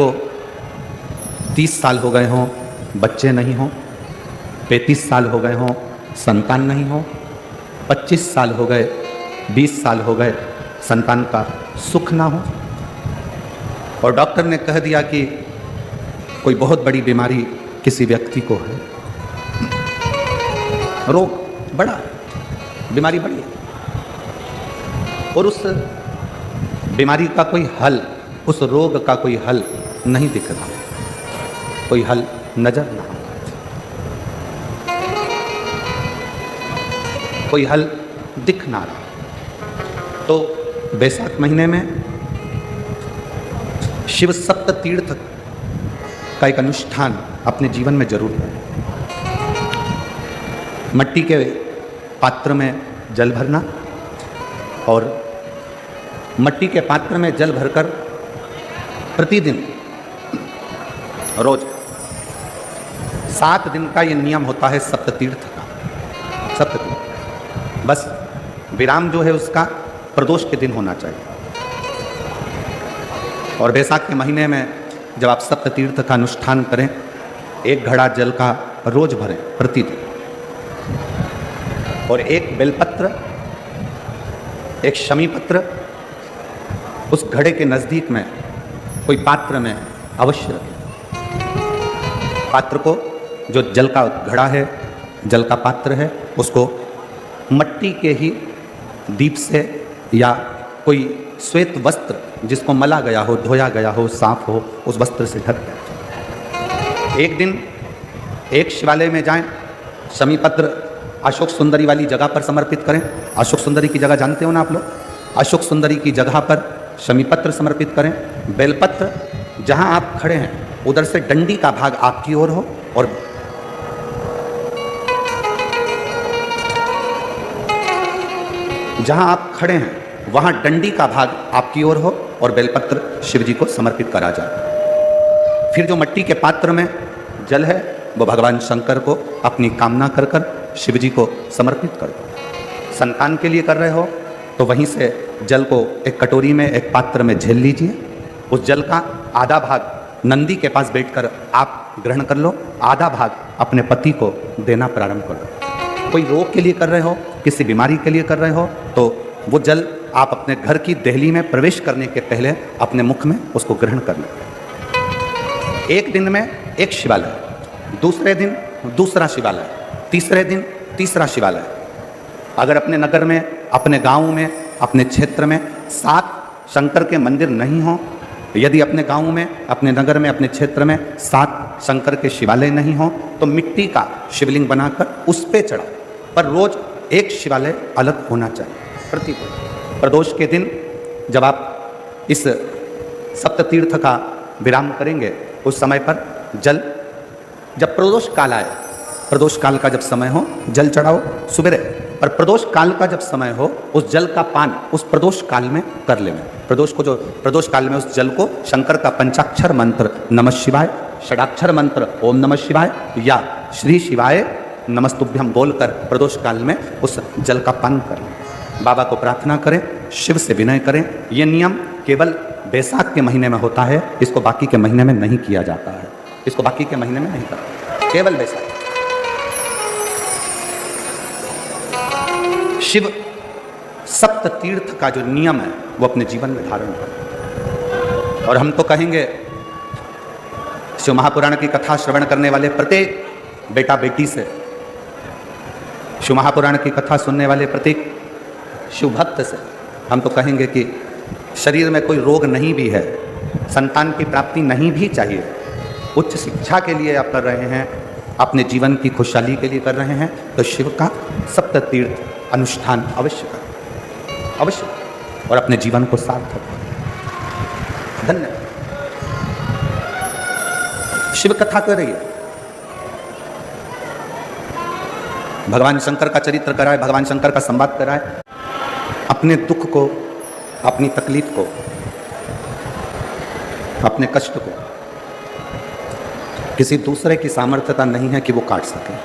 को 30 साल हो गए हों, बच्चे नहीं हों, 35 साल हो गए हों, संतान नहीं हो, 25 साल हो गए, 20 साल हो गए, संतान का सुख ना हो, और डॉक्टर ने कह दिया कि कोई बहुत बड़ी बीमारी किसी व्यक्ति को है, रोग बड़ा है, बीमारी बड़ी है, और उस बीमारी का कोई हल, उस रोग का कोई हल नहीं दिख रहा, कोई हल नजर ना, कोई हल दिख ना रहा। तो बैसाख महीने में शिव सप्त तीर्थ का एक अनुष्ठान अपने जीवन में जरूर करें। मट्टी के पात्र में जल भरना और मट्टी के पात्र में जल भरकर प्रतिदिन रोज 7 दिन का ये नियम होता है सप्ततीर्थ का। सप्ततीर्थ बस विराम जो है उसका प्रदोष के दिन होना चाहिए। और बैसाख के महीने में जब आप सप्ततीर्थ का अनुष्ठान करें, 1 घड़ा जल का रोज भरें प्रतिदिन, और 1 बेलपत्र, 1 शमी पत्र उस घड़े के नज़दीक में कोई पात्र में अवश्य रखें। पात्र को, जो जल का घड़ा है, जल का पात्र है, उसको मट्टी के ही दीप से या कोई श्वेत वस्त्र जिसको मला गया हो, धोया गया हो, साफ हो, उस वस्त्र से ढक दें। एक दिन एक शिवालय में जाएं, शमी पत्र अशोक सुंदरी वाली जगह पर समर्पित करें। अशोक सुंदरी की जगह जानते हो ना आप लोग? अशोक सुंदरी की जगह पर शमी पत्र समर्पित करें। बेलपत्र जहां आप खड़े हैं उधर से डंडी का भाग आपकी ओर हो, और जहां आप खड़े हैं वहां डंडी का भाग आपकी ओर हो और बेलपत्र शिव जी को समर्पित करा जाए। फिर जो मट्टी के पात्र में जल है वो भगवान शंकर को अपनी कामना कर कर शिव जी को समर्पित कर दो। संतान के लिए कर रहे हो तो वहीं से जल को एक कटोरी में, एक पात्र में झेल लीजिए। उस जल का आधा भाग नंदी के पास बैठकर आप ग्रहण कर लो, आधा भाग अपने पति को देना प्रारंभ कर दो। कोई रोग के लिए कर रहे हो, किसी बीमारी के लिए कर रहे हो, तो वो जल आप अपने घर की देहली में प्रवेश करने के पहले अपने मुख में उसको ग्रहण कर लें। एक दिन में एक शिवालय, दूसरे दिन दूसरा शिवालय, तीसरे दिन तीसरा शिवालय। अगर अपने नगर में, अपने गांव में, अपने क्षेत्र में 7 शंकर के मंदिर नहीं हो, यदि अपने गांव में, अपने नगर में, अपने क्षेत्र में 7 शंकर के शिवालय नहीं हो, तो मिट्टी का शिवलिंग बनाकर उस पे चढ़ाओ, पर रोज एक शिवालय अलग होना चाहिए। प्रतिदिन प्रदोष के दिन जब आप इस सप्ततीर्थ का विराम करेंगे, उस समय पर जल, जब प्रदोष काल आए, प्रदोष काल का जब समय हो जल चढ़ाओ सुबह, और प्रदोष काल का जब समय हो उस जल का पान उस प्रदोष काल में कर लेना। प्रदोष को, जो प्रदोष काल में उस जल को शंकर का पंचाक्षर मंत्र नमः शिवाय, षडाक्षर मंत्र ओम नमः शिवाय या श्री शिवाय नमस्तुभ्यम बोलकर प्रदोष काल में उस जल का पान कर लें। बाबा को प्रार्थना करें, शिव से विनय करें। ये नियम केवल बैसाख के महीने में होता है, इसको बाकी के महीने में नहीं किया जाता है। इसको बाकी के महीने में नहीं करता, केवल बैसाख। शिव सप्त तीर्थ का जो नियम है वो अपने जीवन में धारण करें। और हम तो कहेंगे, शिव महापुराण की कथा श्रवण करने वाले प्रत्येक बेटा बेटी से, शिव महापुराण की कथा सुनने वाले प्रत्येक शिव भक्त से हम तो कहेंगे कि शरीर में कोई रोग नहीं भी है, संतान की प्राप्ति नहीं भी चाहिए, उच्च शिक्षा के लिए आप कर रहे हैं, अपने जीवन की खुशहाली के लिए कर रहे हैं, तो शिव का सप्त तीर्थ अनुष्ठान अवश्य करें, अवश्य, और अपने जीवन को सार्थक करें। धन्यवाद। शिव कथा कर रही है, भगवान शंकर का चरित्र कराए, भगवान शंकर का संवाद कराए। अपने दुख को, अपनी तकलीफ को, अपने कष्ट को किसी दूसरे की सामर्थ्यता नहीं है कि वो काट सके।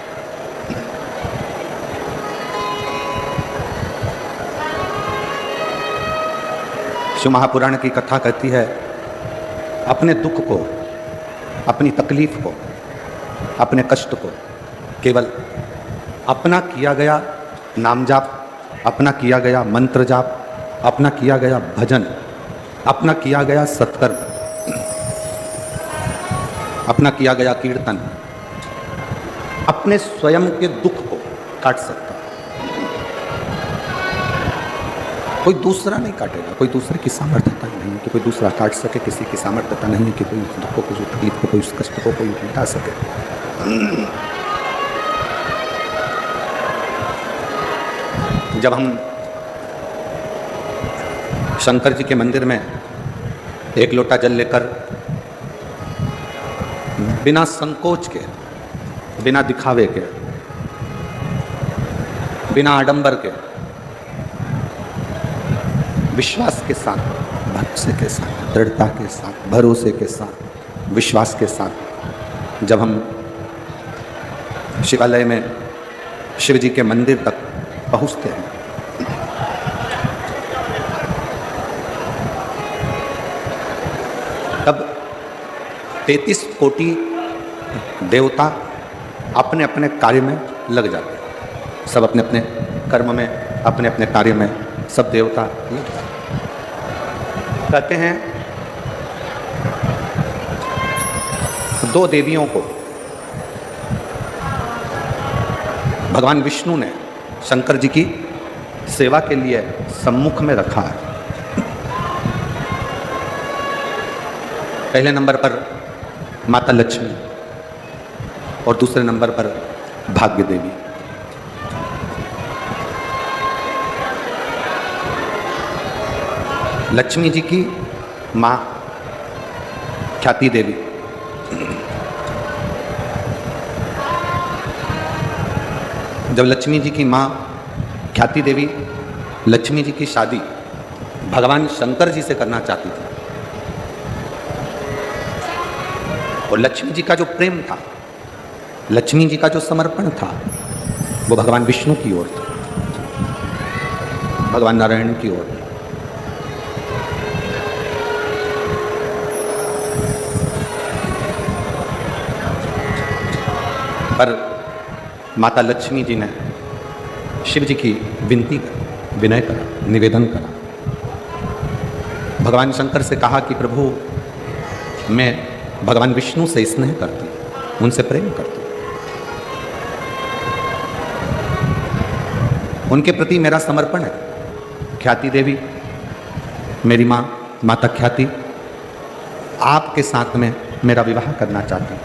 शिव महापुराण की कथा कहती है अपने दुख को, अपनी तकलीफ को, अपने कष्ट को केवल अपना किया गया नाम जाप, अपना किया गया मंत्र जाप, अपना किया गया भजन, अपना किया गया सत्कर्म, अपना किया गया कीर्तन अपने स्वयं के दुख को काट सकता है। कोई दूसरा नहीं काटेगा, कोई दूसरे की सामर्थ्यता नहीं है कि कोई दूसरा काट सके, किसी की सामर्थ्यता नहीं है कि कोई उस दुख को, कोई तकलीफ को, कोई उस कष्ट को कोई मिटा सके। जब हम शंकर जी के मंदिर में एक लोटा जल लेकर बिना संकोच के, बिना दिखावे के, बिना आडंबर के, विश्वास के साथ, भरोसे के साथ, दृढ़ता के साथ, भरोसे के साथ, विश्वास के साथ जब हम शिवालय में शिव जी के मंदिर तक पहुंचते हैं, तब 33 कोटि देवता अपने अपने कार्य में लग जाते हैं। सब अपने अपने कर्म में, अपने अपने कार्य में सब देवता लग जाते हैं। कहते हैं 2 देवियों को भगवान विष्णु ने शंकर जी की सेवा के लिए सम्मुख में रखा है। पहले नंबर पर माता लक्ष्मी और दूसरे नंबर पर भाग्य देवी। लक्ष्मी जी की माँ ख्याति देवी, जब लक्ष्मी जी की माँ ख्याति देवी लक्ष्मी जी की शादी भगवान शंकर जी से करना चाहती थी, और लक्ष्मी जी का जो प्रेम था, लक्ष्मी जी का जो समर्पण था, वो भगवान विष्णु की ओर था, भगवान नारायण की ओर। पर माता लक्ष्मी जी ने शिव जी की विनती कर, विनय करा, निवेदन करा, भगवान शंकर से कहा कि प्रभु, मैं भगवान विष्णु से स्नेह करती, उनसे प्रेम करती, उनके प्रति मेरा समर्पण है। ख्याति देवी, मेरी माँ माता ख्याति, आपके साथ में मेरा विवाह करना चाहती हूँ।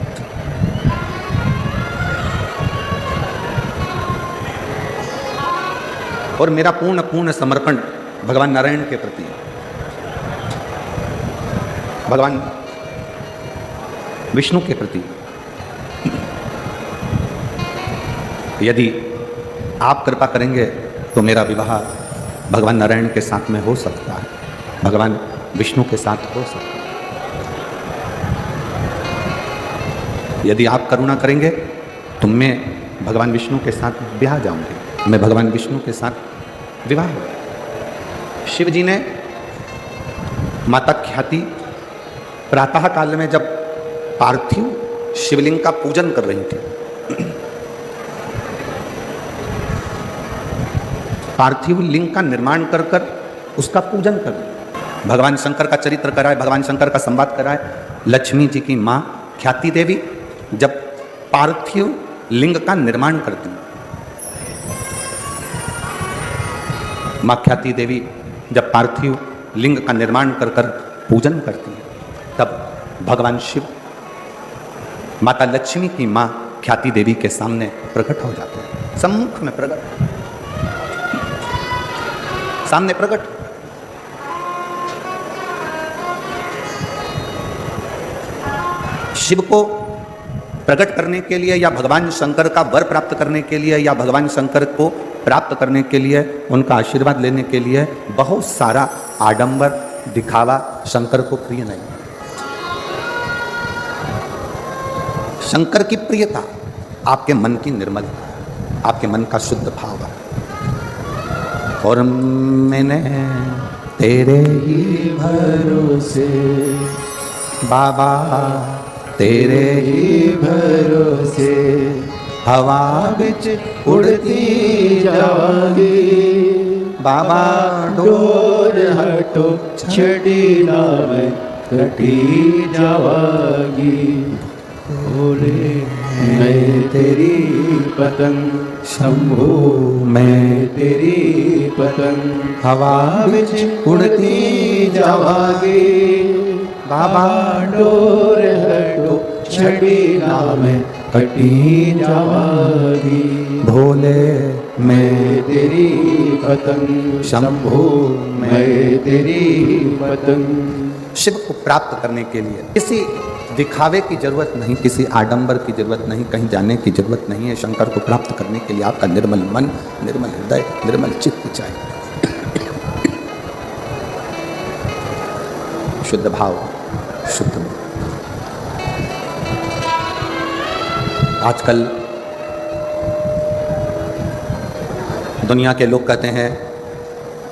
और मेरा पूर्ण समर्पण भगवान नारायण के प्रति है, भगवान विष्णु के प्रति। यदि आप कृपा करेंगे तो मेरा विवाह भगवान नारायण के साथ में हो सकता है, भगवान विष्णु के साथ हो सकता है। यदि आप करुणा करेंगे तो मैं भगवान विष्णु के साथ ब्याह जाऊंगी, मैं भगवान विष्णु के साथ विवाह होगा। शिव जी ने माता ख्याति प्रातः काल में जब पार्थिव शिवलिंग का पूजन कर रही थी, पार्थिव लिंग का निर्माण कर कर उसका पूजन कर, भगवान शंकर का चरित्र कराए, भगवान शंकर का संवाद कराए। लक्ष्मी जी की माँ ख्याति देवी जब पार्थिव लिंग का निर्माण करती, माँ ख्याति देवी जब पार्थिव लिंग का निर्माण कर कर पूजन करती है, तब भगवान शिव माता लक्ष्मी की माँ ख्याति देवी के सामने प्रकट हो जाते हैं, सम्मुख में प्रकट, सामने प्रकट। शिव को प्रकट करने के लिए या भगवान शंकर का वर प्राप्त करने के लिए या भगवान शंकर को प्राप्त करने के लिए, उनका आशीर्वाद लेने के लिए बहुत सारा आडंबर दिखावा शंकर को प्रिय नहीं। शंकर की प्रियता आपके मन की निर्मलता, आपके मन का शुद्ध भाव है। और मैंने तेरे ही भरोसे बाबा तेरे ही भरोसे हवा बिच उड़ती जावांगी। बाबा डोर हटो छड़ी नाम कटी जावांगी। भोले मैं तेरी पतंग, शंभू मैं तेरी पतंग, हवा बिच उड़ती जावांगी। बाबा डोर हटो छड़ी नाम कटी जावांगी। भोले मैं तेरी पतंग, शंभू मैं तेरी पतंग। शिव को प्राप्त करने के लिए किसी दिखावे की जरूरत नहीं, किसी आडंबर की जरूरत नहीं, कहीं जाने की जरूरत नहीं है। शंकर को प्राप्त करने के लिए आपका निर्मल मन, निर्मल हृदय, निर्मल चित्त चाहिए। शुद्ध भाव, शुद्ध मन। आजकल दुनिया के लोग कहते हैं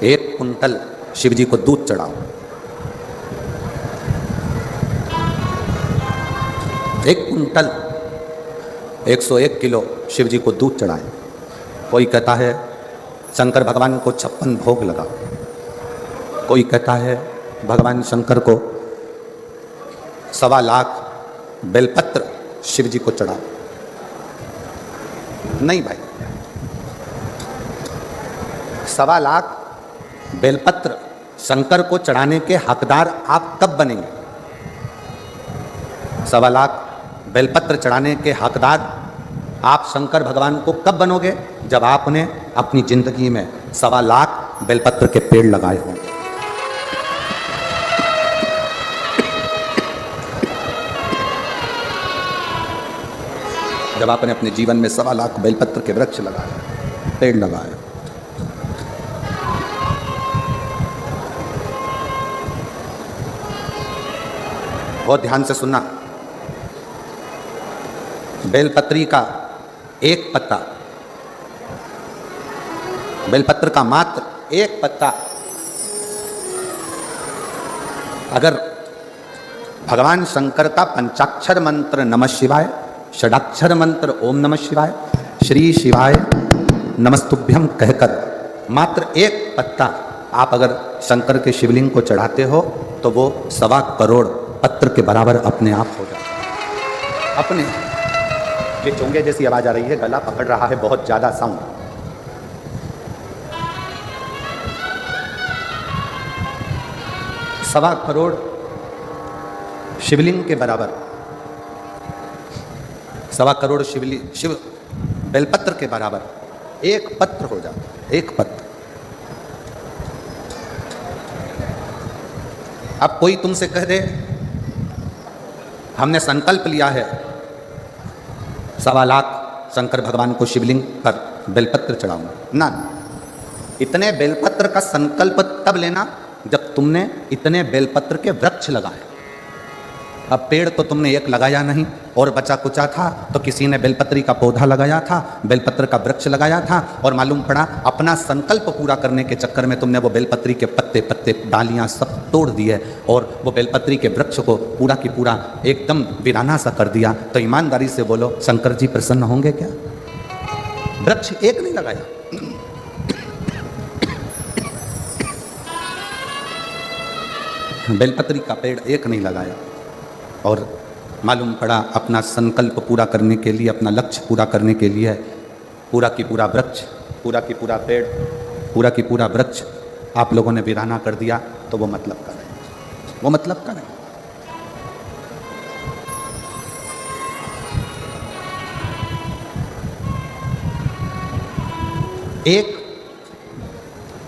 1 कुंतल शिव जी को दूध चढ़ाओ। 1 कुंतल 101 किलो शिव जी को दूध चढ़ाएं। कोई कहता है शंकर भगवान को 56 भोग लगाओ। कोई कहता है भगवान शंकर को 1.25 लाख बेलपत्र शिव जी को चढ़ाओ। नहीं भाई, 1.25 लाख बेलपत्र शंकर को चढ़ाने के हकदार आप कब बनेंगे? 1.25 लाख बेलपत्र चढ़ाने के हकदार आप शंकर भगवान को कब बनोगे? जब आपने अपनी जिंदगी में 1.25 लाख बेलपत्र के पेड़ लगाए होंगे। जब आपने अपने जीवन में 1.25 लाख बेलपत्र के वृक्ष लगाए, पेड़ लगाए। बहुत ध्यान से सुनना। बेलपत्री का एक पत्ता, बेलपत्र का मात्र एक पत्ता अगर भगवान शंकर का पंचाक्षर मंत्र नमः शिवाय, षडाक्षर मंत्र ओम नमः शिवाय, श्री शिवाय नमस्तुभ्यम कहकर मात्र एक पत्ता आप अगर शंकर के शिवलिंग को चढ़ाते हो तो वो 1.25 करोड़ पत्र के बराबर अपने आप हो जाता है। अपने ये चोंगे जैसी आवाज आ रही है, गला पकड़ रहा है बहुत ज्यादा साउंड। सवा करोड़ शिवलिंग के बराबर, 1.25 करोड़ शिव बेलपत्र के बराबर एक पत्र हो जाता है। एक पत्र। अब कोई तुमसे कह दे हमने संकल्प लिया है 1.25 लाख शंकर भगवान को शिवलिंग पर बेलपत्र चढ़ाऊंगा, ना, इतने बेलपत्र का संकल्प तब लेना जब तुमने इतने बेलपत्र के वृक्ष लगाए। अब पेड़ तो तुमने एक लगाया नहीं और बचा कुचा था तो किसी ने बेलपत्री का पौधा लगाया था, बेलपत्र का वृक्ष लगाया था, और मालूम पड़ा अपना संकल्प पूरा करने के चक्कर में तुमने वो बेलपत्री के पत्ते पत्ते डालियां सब तोड़ दिए और वो बेलपत्री के वृक्ष को पूरा की पूरा एकदम वीराना सा कर दिया। तो ईमानदारी से बोलो, शंकर जी प्रसन्न होंगे क्या? वृक्ष एक नहीं लगाया, बेलपत्री का पेड़ एक नहीं लगाया, और मालूम पड़ा अपना संकल्प पूरा करने के लिए, अपना लक्ष्य पूरा करने के लिए पूरा की पूरा वृक्ष, पूरा की पूरा पेड़, पूरा की पूरा वृक्ष आप लोगों ने वीराना कर दिया। तो वो मतलब का नहीं, वो मतलब का नहीं। एक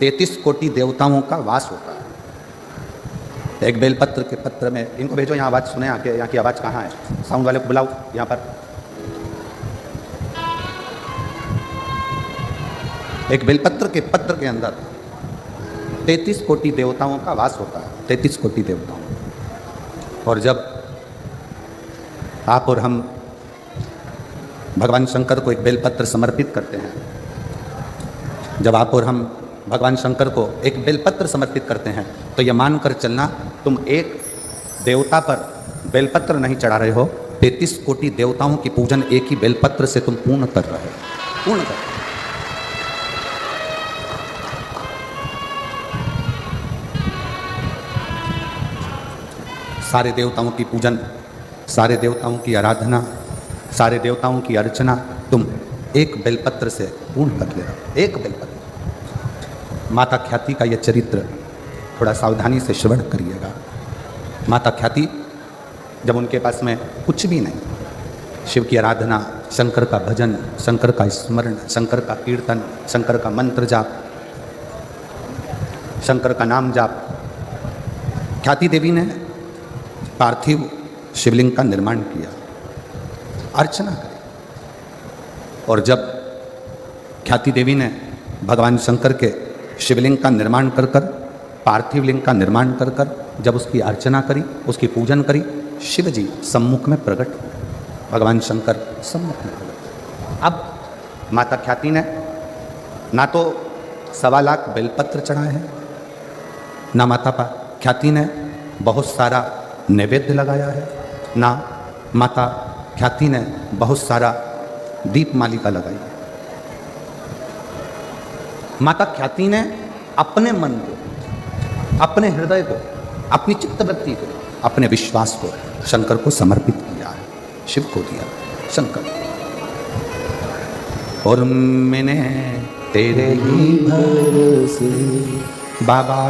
33 कोटि देवताओं का वास होता है। एक बेलपत्र के पत्र में, इनको भेजो यहाँ आवाज़ सुने, आके यहाँ की आवाज़ कहाँ है? साउंड वाले को बुलाओ यहाँ पर। एक बेलपत्र के पत्र के अंदर 33 कोटि देवताओं का वास होता है, 33 कोटि देवताओं। और जब आप और हम भगवान शंकर को एक बेलपत्र समर्पित करते हैं, जब आप और हम भगवान शंकर को एक बेलपत्र समर्पित करते हैं, तो यह मानकर चलना तुम एक देवता पर बेलपत्र नहीं चढ़ा रहे हो, 33 कोटि देवताओं की पूजन एक ही बेलपत्र से तुम पूर्ण कर रहे हो, पूर्ण कर। सारे देवताओं की पूजन, सारे देवताओं की आराधना, सारे देवताओं की अर्चना तुम एक बेलपत्र से पूर्ण कर ले रहे हो, एक बेलपत्र। माता ख्याति का यह चरित्र थोड़ा सावधानी से श्रवण करिएगा। माता ख्याति जब उनके पास में कुछ भी नहीं, शिव की आराधना, शंकर का भजन, शंकर का स्मरण, शंकर का कीर्तन, शंकर का मंत्र जाप, शंकर का नाम जाप, ख्याति देवी ने पार्थिव शिवलिंग का निर्माण किया, अर्चना करी। और जब ख्याति देवी ने भगवान शंकर के शिवलिंग का निर्माण कर कर, पार्थिव लिंग का निर्माण कर कर जब उसकी अर्चना करी, उसकी पूजन करी, शिव जी सम्मुख में प्रकट हुए, भगवान शंकर सम्मुख में प्रकट हुए। अब माता ख्याति ने ना तो 1.25 लाख बेलपत्र चढ़ाए हैं, ना माता ख्याति ने बहुत सारा नैवेद्य लगाया है, ना माता ख्याति ने बहुत सारा दीप मालिका लगाई है। माता ख्याति ने अपने मन को, अपने हृदय को, अपनी चित्तवृत्ति को, अपने विश्वास को शंकर को समर्पित किया है, शिव को दिया शंकर। और मैंने तेरे ही भरोसे बाबा,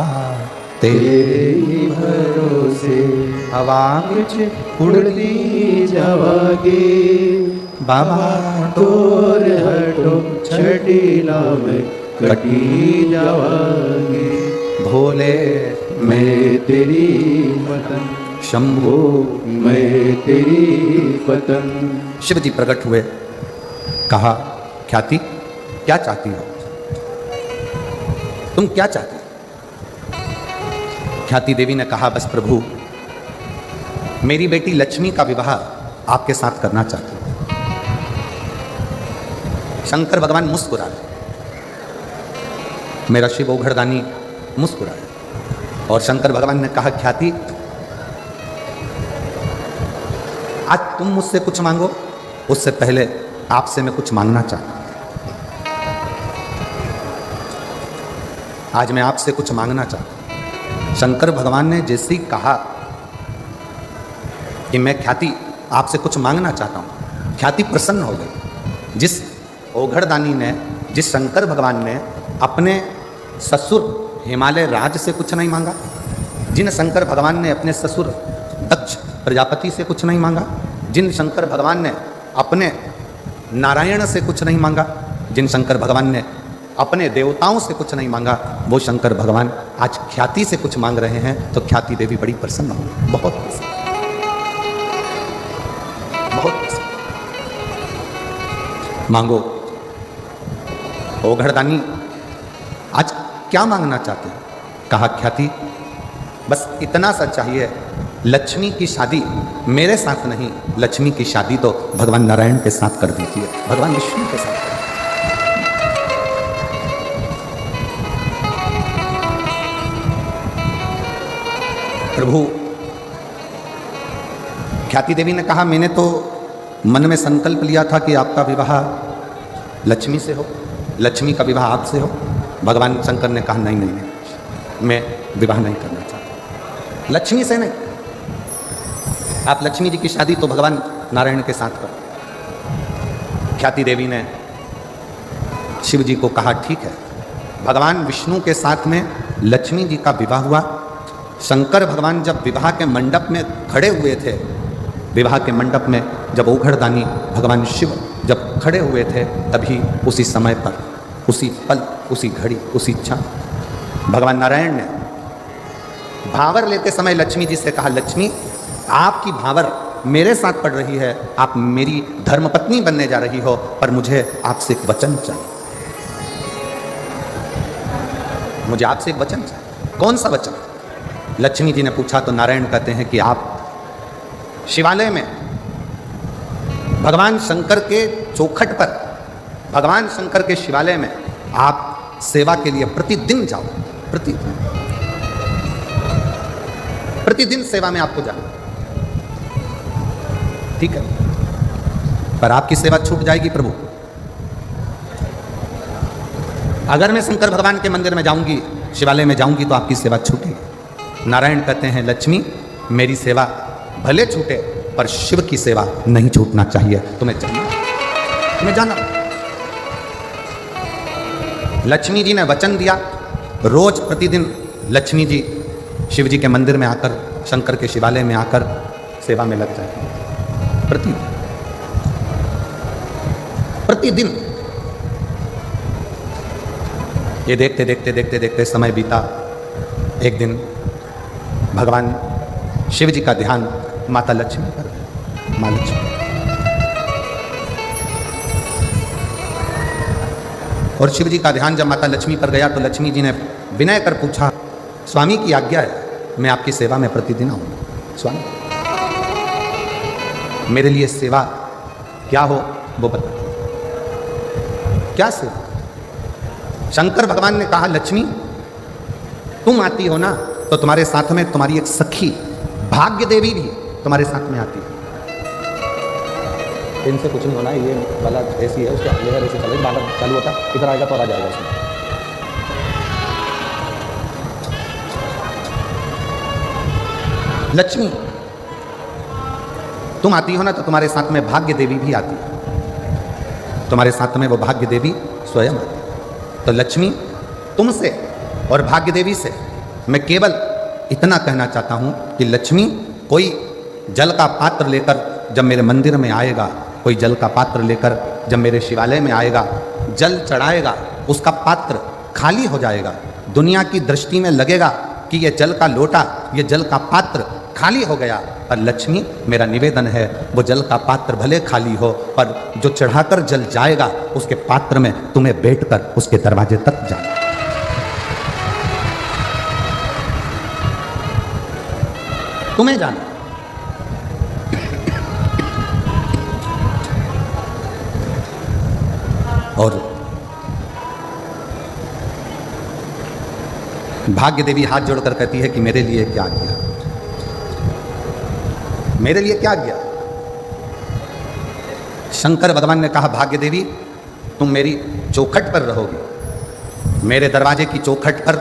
तेरे ही भरोसे हवा कुछ उड़ती जावागे बाबा, तोर हटो छटीला में कटी जावागे। भोले मैं तेरी पतन, शंभो मैं तेरी पतन। शिव जी प्रकट हुए, कहा ख्याति क्या चाहती हो, तुम क्या चाहती हो? ख्याति देवी ने कहा बस प्रभु, मेरी बेटी लक्ष्मी का विवाह आपके साथ करना चाहती हूं। शंकर भगवान मुस्कुराए, मेरा शिव ओघड़दानी मुस्कुराए, और शंकर भगवान ने कहा ख्याति आज तुम मुझसे कुछ मांगो, उससे पहले आपसे मैं कुछ मांगना चाहता हूं। आज मैं आपसे कुछ मांगना चाहता हूं। शंकर भगवान ने जैसे ही कहा कि मैं ख्याति आपसे कुछ मांगना चाहता हूं, ख्याति प्रसन्न हो गई। जिस ओघड़दानी ने, जिस शंकर भगवान ने अपने ससुर हिमालय राज से कुछ नहीं मांगा, जिन शंकर भगवान ने अपने ससुर दक्ष प्रजापति से कुछ नहीं मांगा, जिन शंकर भगवान ने अपने नारायण से कुछ नहीं मांगा, जिन शंकर भगवान ने अपने देवताओं से कुछ नहीं मांगा, वो शंकर भगवान आज ख्याति से कुछ मांग रहे हैं। तो ख्याति देवी बड़ी प्रसन्न हो, बहुत प्रसन्न, बहुत प्रसन्न। मांगो ओघड़दानी, आज क्या मांगना चाहते हैं? कहा ख्याति बस इतना सा चाहिए, लक्ष्मी की शादी मेरे साथ नहीं, लक्ष्मी की शादी तो भगवान नारायण के साथ कर दीजिए, भगवान विष्णु के साथ। प्रभु, ख्याति देवी ने कहा मैंने तो मन में संकल्प लिया था कि आपका विवाह लक्ष्मी से हो, लक्ष्मी का विवाह आपसे हो। भगवान शंकर ने कहा नहीं नहीं नहीं, मैं विवाह नहीं करना चाहता, लक्ष्मी से नहीं। आप लक्ष्मी जी की शादी तो भगवान नारायण के साथ करो। ख्याति देवी ने शिव जी को कहा ठीक है। भगवान विष्णु के साथ में लक्ष्मी जी का विवाह हुआ। शंकर भगवान जब विवाह के मंडप में खड़े हुए थे, विवाह के मंडप में जब ओघड़दानी भगवान शिव जब खड़े हुए थे, तभी उसी समय पर, उसी पल, उसी घड़ी, उसी क्षण भगवान नारायण ने भावर लेते समय लक्ष्मी जी से कहा लक्ष्मी, आपकी भावर मेरे साथ पड़ रही है, आप मेरी धर्मपत्नी बनने जा रही हो, पर मुझे आपसे एक वचन चाहिए, मुझे आपसे एक वचन चाहिए। कौन सा वचन? लक्ष्मी जी ने पूछा तो नारायण कहते हैं कि आप शिवालय में भगवान शंकर के चौखट पर, भगवान शंकर के शिवालय में आप सेवा के लिए प्रतिदिन जाओ, प्रतिदिन सेवा में आपको जाना। ठीक है, पर आपकी सेवा छूट जाएगी प्रभु। अगर मैं शंकर भगवान के मंदिर में जाऊंगी, शिवालय में जाऊंगी, तो आपकी सेवा छूटेगी। नारायण कहते हैं, लक्ष्मी मेरी सेवा भले छूटे पर शिव की सेवा नहीं छूटना चाहिए। तुम्हें जाना। लक्ष्मी जी ने वचन दिया, रोज प्रतिदिन लक्ष्मी जी शिव जी के मंदिर में आकर, शंकर के शिवालय में आकर सेवा में लग जाए। प्रतिदिन। ये देखते देखते देखते देखते समय बीता। एक दिन भगवान शिव जी का ध्यान माता लक्ष्मी पर, माँ लक्ष्मी, और शिव जी का ध्यान जब माता लक्ष्मी पर गया तो लक्ष्मी जी ने विनय कर पूछा, स्वामी की आज्ञा है, मैं आपकी सेवा में प्रतिदिन आऊंगा। स्वामी मेरे लिए सेवा क्या हो वो बता। क्या सेवा? शंकर भगवान ने कहा, लक्ष्मी तुम आती हो ना, तो तुम्हारे साथ में तुम्हारी एक सखी भाग्य देवी भी तुम्हारे साथ में आती है। इनसे कुछ नहीं होना, ये वाला ऐसी है, उसका लेयर ऐसे चलेगा, बालक चालू होता, इधर आएगा तो और आ जाएगा उसमें। लक्ष्मी तुम आती हो ना, तो तुम्हारे साथ में भाग्य देवी भी आती है, तुम्हारे साथ में वो भाग्य देवी स्वयं आती है। तो लक्ष्मी तुमसे और भाग्य देवी से मैं केवल इतना कहना चाहता हूं कि लक्ष्मी कोई जल का पात्र लेकर जब मेरे मंदिर में आएगा, कोई जल का पात्र लेकर जब मेरे शिवालय में आएगा, जल चढ़ाएगा, उसका पात्र खाली हो जाएगा, दुनिया की दृष्टि में लगेगा कि ये जल का लोटा, ये जल का पात्र खाली हो गया। पर लक्ष्मी मेरा निवेदन है, वो जल का पात्र भले खाली हो, पर जो चढ़ाकर जल जाएगा उसके पात्र में तुम्हें बैठकर उसके दरवाजे तक जाना। तुम्हें जाना। और भाग्य देवी हाथ जोड़कर कहती है कि मेरे लिए क्या किया, मेरे लिए क्या किया। शंकर भगवान ने कहा, भाग्य देवी तुम मेरी चौखट पर रहोगी, मेरे दरवाजे की चौखट पर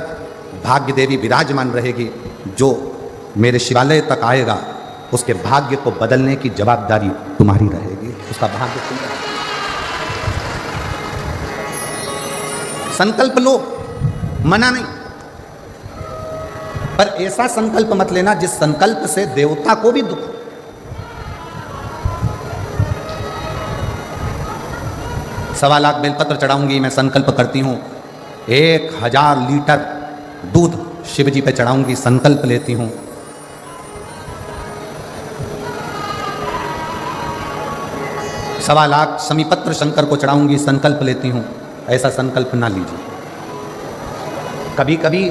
भाग्य देवी विराजमान रहेगी। जो मेरे शिवालय तक आएगा उसके भाग्य को बदलने की जवाबदारी तुम्हारी रहेगी, उसका भाग्य तुम। संकल्प लो, मना नहीं, पर ऐसा संकल्प मत लेना जिस संकल्प से देवता को भी दुख। 1.25 लाख बेलपत्र चढ़ाऊंगी, मैं संकल्प करती हूं 1000 लीटर दूध शिव जी पे चढ़ाऊंगी, संकल्प लेती हूं। सवा लाख समीपत्र शंकर को चढ़ाऊंगी, संकल्प लेती हूं। ऐसा संकल्प ना लीजिए। कभी कभी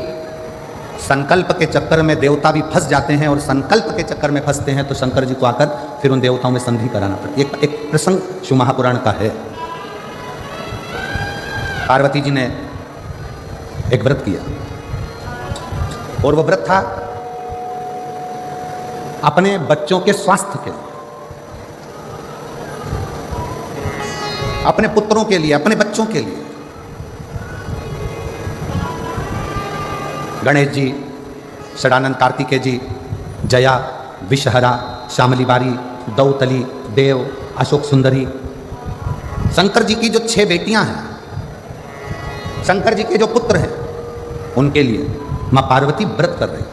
संकल्प के चक्कर में देवता भी फंस जाते हैं, और संकल्प के चक्कर में फंसते हैं तो शंकर जी को आकर फिर उन देवताओं में संधि कराना पड़ती है। एक प्रसंग शिव महापुराण का है। पार्वती जी ने एक व्रत किया, और वो व्रत था अपने बच्चों के स्वास्थ्य के लिए, अपने पुत्रों के लिए, अपने बच्चों के लिए। गणेश जी, षडानंद कार्तिकेय जी, जया, विषहरा, श्यामली बारी, दौतली, देव, अशोक सुंदरी, शंकर जी की जो 6 बेटियां हैं, शंकर जी के जो पुत्र हैं, उनके लिए मां पार्वती व्रत कर रही।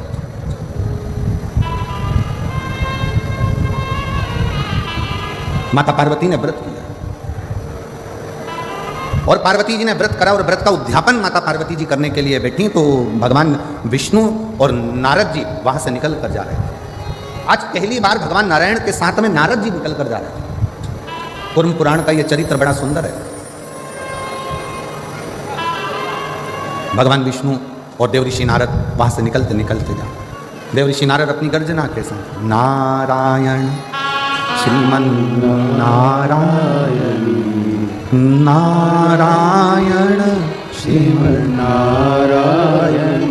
माता पार्वती ने व्रत किया, और पार्वती जी ने व्रत करा, और व्रत का उद्यापन माता पार्वती जी करने के लिए बैठी तो भगवान विष्णु और नारद जी वहां से निकल कर जा रहे थे। आज पहली बार भगवान नारायण के साथ में नारद जी निकल कर जा रहे थे। कूर्म पुराण का यह चरित्र बड़ा सुंदर है। भगवान विष्णु और देवऋषि नारद वहां से निकलते निकलते जा, देवऋषि नारद अपनी गर्जना के साथ नारायण श्रीमन नारायण नारायण श्रीमन नारायण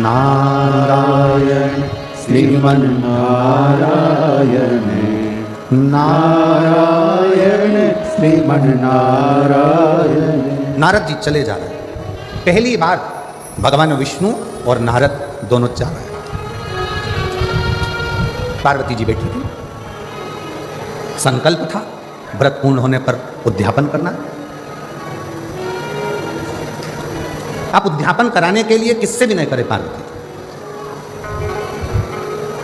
नारायण श्रीमन नारायण नारायण श्रीमन्नारायण। नारद जी चले जा रहे हैं। पहली बार भगवान विष्णु और नारद दोनों जा रहे हैं। पार्वती जी बैठी थी। संकल्प था व्रत पूर्ण होने पर उद्यापन करना। आप उद्यापन कराने के लिए किससे भी नहीं करे पार्वती?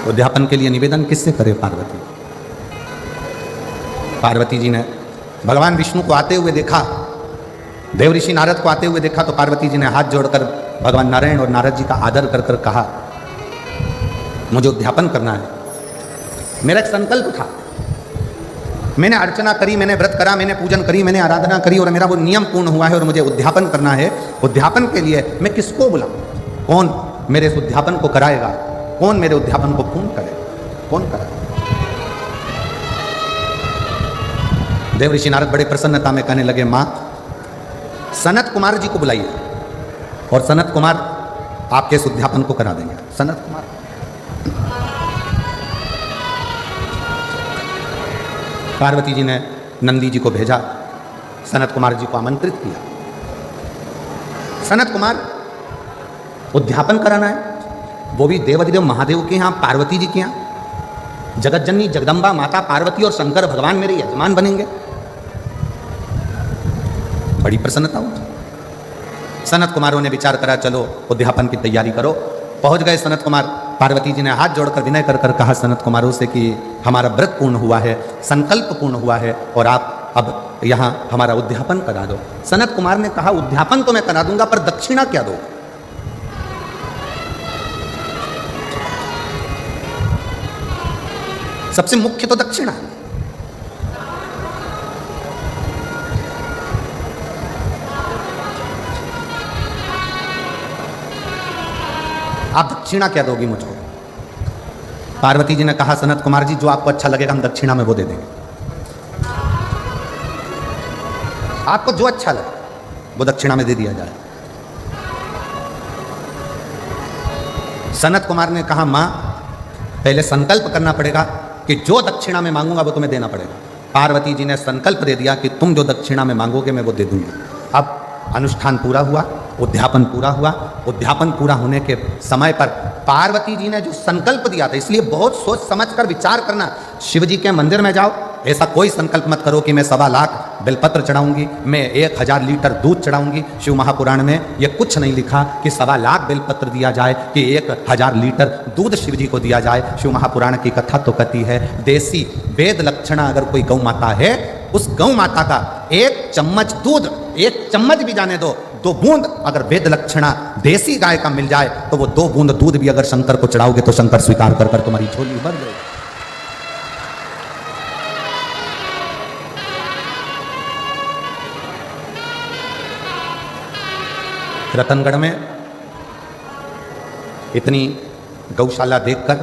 उद्यापन के लिए निवेदन किससे करे पार्वती? पार्वती जी ने भगवान विष्णु को आते हुए देखा, देव ऋषि नारद को आते हुए देखा, तो पार्वती जी ने हाथ जोड़कर भगवान नारायण और नारद जी का आदर कर कर कहा, मुझे उद्यापन करना है। मेरा एक संकल्प था, मैंने अर्चना करी, मैंने व्रत करा, मैंने पूजन करी, मैंने आराधना करी और मेरा वो नियम पूर्ण हुआ है और मुझे उद्यापन करना है। उद्यापन के लिए मैं किसको बुलाऊं? कौन मेरे इस उद्यापन को कराएगा? कौन मेरे उद्यापन को पूर्ण करेगा? कौन कराएगा? देव ऋषि नारद बड़े प्रसन्नता में कहने लगे, मां सनत कुमार जी को बुलाइए और सनत कुमार आपके इस उद्यापन को करा देंगे। सनत कुमार पार्वती जी ने नंदी जी को भेजा, सनत कुमार जी को आमंत्रित किया। सनत कुमार उद्यापन कराना है, वो भी देवाधिदेव महादेव के यहाँ, पार्वती जी के यहाँ। जगतजननी जगदम्बा माता पार्वती और शंकर भगवान मेरे यजमान बनेंगे। बड़ी प्रसन्नता हुई। सनत कुमारों ने विचार करा, चलो उद्यापन की तैयारी करो। पहुंच गए सनत कुमार। पार्वती जी ने हाथ जोड़कर विनय कर कर कहा सनत कुमारों से कि हमारा व्रत पूर्ण हुआ है, संकल्प पूर्ण हुआ है और आप अब यहाँ हमारा उद्यापन करा दो। सनत कुमार ने कहा, उद्यापन तो मैं करा दूंगा, पर दक्षिणा क्या दो? सबसे मुख्य तो दक्षिणा। आप दक्षिणा क्या दोगी मुझको? पार्वती जी ने कहा, सनत कुमार जी जो आपको अच्छा लगेगा हम दक्षिणा में वो दे देंगे। आपको जो अच्छा लगे वो दक्षिणा में दे दिया जाए। सनत कुमार ने कहा, मां पहले संकल्प करना पड़ेगा कि जो दक्षिणा में मांगूंगा वो तुम्हें देना पड़ेगा। पार्वती जी ने संकल्प दे दिया कि तुम जो दक्षिणा में मांगोगे मैं वो दे दूंगी। अब अनुष्ठान पूरा हुआ, उद्यापन पूरा हुआ। उद्यापन पूरा होने के समय पर पार्वती जी ने जो संकल्प दिया था, इसलिए बहुत सोच समझकर विचार करना। शिव जी के मंदिर में जाओ, ऐसा कोई संकल्प मत करो कि मैं 1.25 लाख बेलपत्र चढ़ाऊंगी, मैं 1000 लीटर दूध चढ़ाऊंगी। शिव महापुराण में यह कुछ नहीं लिखा कि 1.25 लाख बेलपत्र दिया जाए कि 1000 लीटर दूध शिव जी को दिया जाए। शिव महापुराण की कथा तो कहती है, देसी वेद लक्षणा अगर कोई गौ माता है, उस गौ माता का 1 चम्मच दूध, 1 चम्मच भी जाने दो, 2 बूंद अगर वेद लक्षणा देसी गाय का मिल जाए तो वो 2 बूंद दूध भी अगर शंकर को चढ़ाओगे तो शंकर स्वीकार कर कर तुम्हारी झोली भर देगा। रतनगढ़ में इतनी गौशाला देखकर,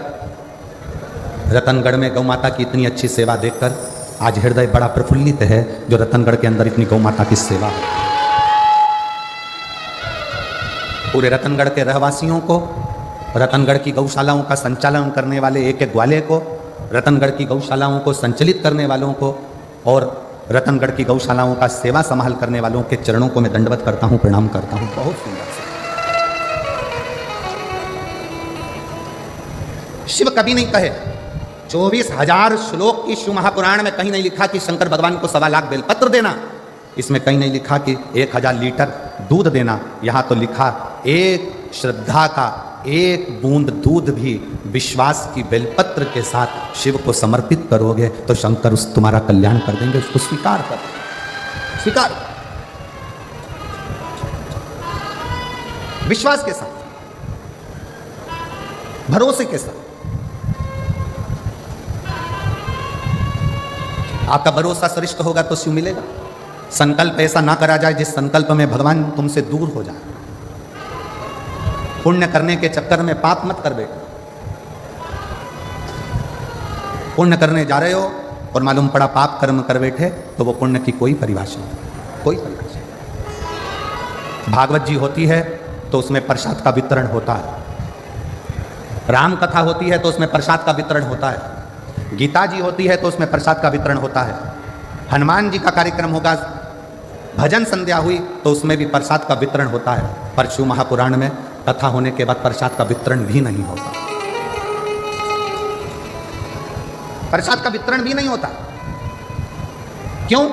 रतनगढ़ में गौ माता की इतनी अच्छी सेवा देखकर आज हृदय बड़ा प्रफुल्लित है, जो रतनगढ़ के अंदर इतनी गौ माता की सेवा है। पूरे रतनगढ़ के रहवासियों को, रतनगढ़ की गौशालाओं का संचालन करने वाले एक एक ग्वाले को, रतनगढ़ की गौशालाओं को संचालित करने वालों को और रतनगढ़ की गौशालाओं का सेवा संभाल करने वालों के चरणों को मैं दंडवत करता हूं, प्रणाम करता हूं। बहुत सुंदर से शिव कभी नहीं कहे, 24,000 श्लोक की शिव महापुराण में कहीं नहीं लिखा कि शंकर भगवान को 1.25 लाख बेलपत्र देना, इसमें कहीं नहीं लिखा कि 1000 लीटर दूध देना। यहां तो लिखा, एक श्रद्धा का 1 बूंद दूध भी विश्वास की बेलपत्र के साथ शिव को समर्पित करोगे तो शंकर उस तुम्हारा कल्याण कर देंगे। उसको स्वीकार कर, स्वीकार, विश्वास के साथ, भरोसे के साथ। आपका भरोसा श्रेष्ठ होगा तो शिव मिलेगा। संकल्प ऐसा ना करा जाए जिस संकल्प में भगवान तुमसे दूर हो जाए। पुण्य करने के चक्कर में पाप मत कर बैठो। पुण्य करने जा रहे हो और मालूम पड़ा पाप कर्म कर बैठे तो वो पुण्य की कोई परिभाषा नहीं, कोई परिभाषा नहीं। भागवत जी होती है तो उसमें प्रसाद का वितरण होता है, राम कथा होती है तो उसमें प्रसाद का वितरण होता है। गीता जी होती है तो उसमें प्रसाद का वितरण होता है, हनुमान जी का कार्यक्रम होगा, भजन संध्या हुई तो उसमें भी प्रसाद का वितरण होता है। पर शिव महापुराण में कथा होने के बाद प्रसाद का वितरण भी नहीं होता, प्रसाद का वितरण भी नहीं होता। क्यों?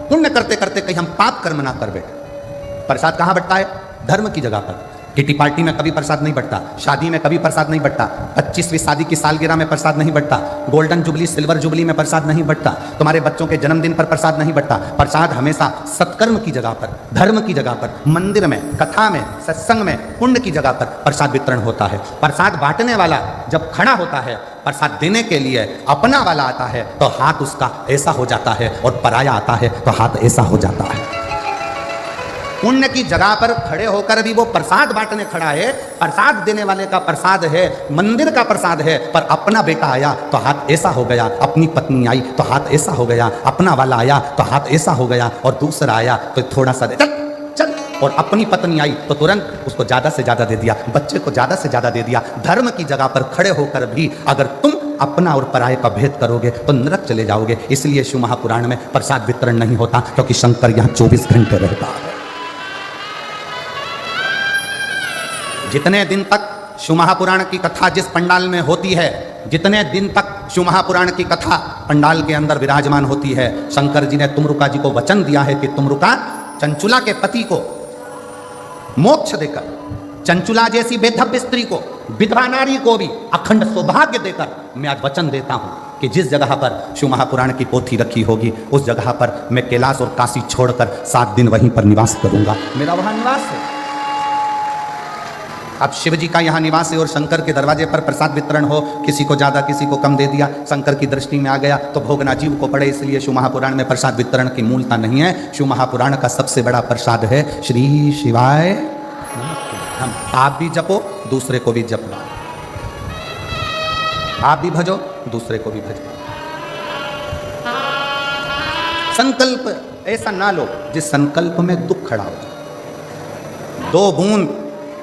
पुण्य करते करते कहीं हम पाप कर्म ना कर बैठे। प्रसाद कहां बंटता है? धर्म की जगह पर। किटी पार्टी में कभी प्रसाद नहीं बंटता, शादी में कभी प्रसाद नहीं बंटता, 25वीं शादी की सालगिरह में प्रसाद नहीं बंटता, गोल्डन जुबली सिल्वर जुबली में प्रसाद नहीं बंटता, तुम्हारे बच्चों के जन्मदिन पर प्रसाद नहीं बंटता। प्रसाद हमेशा सत्कर्म की जगह पर, धर्म की जगह पर, मंदिर में, कथा में, सत्संग में, पुण्य की जगह पर प्रसाद वितरण होता है। प्रसाद बांटने वाला जब खड़ा होता है, प्रसाद देने के लिए अपना वाला आता है तो हाथ उसका ऐसा हो जाता है, और पराया आता है तो हाथ ऐसा हो जाता है। पुण्य की जगह पर खड़े होकर भी वो प्रसाद बांटने खड़ा है, प्रसाद देने वाले का प्रसाद है, मंदिर का प्रसाद है, पर अपना बेटा आया तो हाथ ऐसा हो गया, अपनी पत्नी आई तो हाथ ऐसा हो गया, अपना वाला आया तो हाथ ऐसा हो गया, और दूसरा आया तो थोड़ा सा चल चल, और अपनी पत्नी आई तो तुरंत उसको ज्यादा से ज्यादा दे दिया, बच्चे को ज्यादा से ज्यादा दे दिया। धर्म की जगह पर खड़े होकर भी अगर तुम अपना और पराये का भेद करोगे तो नरक चले जाओगे। इसलिए शिव महापुराण में प्रसाद वितरण नहीं होता, क्योंकि शंकर यहाँ 24 घंटे रहता है। जितने दिन तक शिव महापुराण की कथा जिस पंडाल में होती है, जितने दिन तक शिव महापुराण की कथा पंडाल के अंदर विराजमान होती है, शंकर जी ने तुमरुका जी को वचन दिया है कि तुमरुका चंचुला के पति को मोक्ष देकर, चंचुला जैसी बेधव्य स्त्री को, विधवा नारी को भी अखंड सौभाग्य देकर मैं आज वचन देता हूं कि जिस जगह पर शिव महापुराण की पोथी रखी होगी उस जगह पर मैं कैलाश और काशी छोड़कर 7 दिन वहीं पर निवास करूंगा। मेरा वहां निवास है। अब शिव जी का यहाँ निवास है और शंकर के दरवाजे पर प्रसाद वितरण हो, किसी को ज़्यादा किसी को कम दे दिया, शंकर की दृष्टि में आ गया तो भोगना जीव को पड़े। इसलिए शिव महापुराण में प्रसाद वितरण की मूलता नहीं है। शिव महापुराण का सबसे बड़ा प्रसाद है श्री शिवाय नमः। हम आप भी जपो, दूसरे को भी जपो, आप भी भजो, दूसरे को भी भजो। संकल्प ऐसा ना लो जिस संकल्प में दुख खड़ा हो। 2 बूंद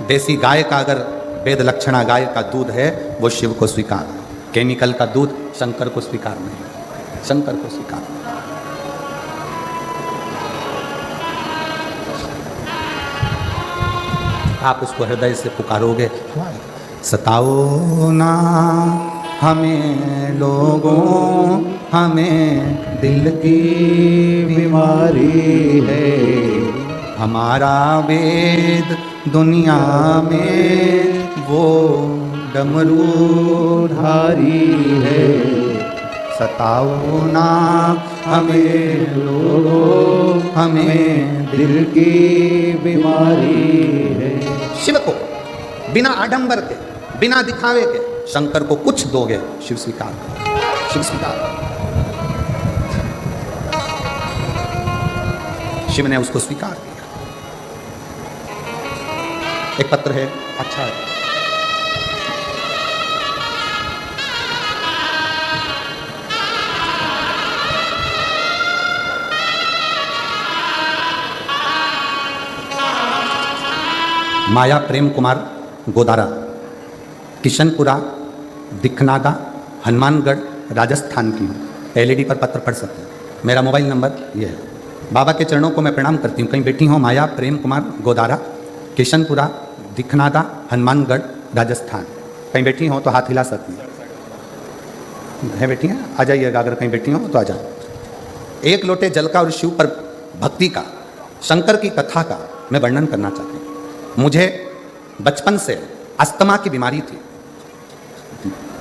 देसी गाय का अगर वेद लक्षणा गाय का दूध है वो शिव को स्वीकार, केमिकल का दूध शंकर को स्वीकार नहीं, शंकर को स्वीकार। आप उसको हृदय से पुकारोगे, सताओ ना हमें लोगों, हमें दिल की बीमारी है, हमारा वेद दुनिया में वो डमरूधारी है, सताओ ना हमें लोगों, हमें दिल की बीमारी है। शिव को बिना आडंबर के, बिना दिखावे के शंकर को कुछ दोगे, शिव स्वीकार करो, शिव स्वीकार करो। शिव ने उसको स्वीकार किया। एक पत्र है, अच्छा है, माया प्रेम कुमार गोदारा, किशनपुरा, दिखनागा, हनुमानगढ़, राजस्थान की। LED पर पत्र पढ़ सकते हैं। मेरा मोबाइल नंबर ये है। बाबा के चरणों को मैं प्रणाम करती हूँ। कहीं बैठी हो माया प्रेम कुमार गोदारा, किशनपुरा, दिखनागा, हनुमानगढ़, राजस्थान। कहीं बैठी हो तो हाथ हिला सकती है बैठी हैं, आ जाइएगा। अगर कहीं बैठी हो तो आ जाओ। 1 लोटे जल का और शिव पर भक्ति का, शंकर की कथा का मैं वर्णन करना चाहती हूँ। मुझे बचपन से अस्थमा की बीमारी थी,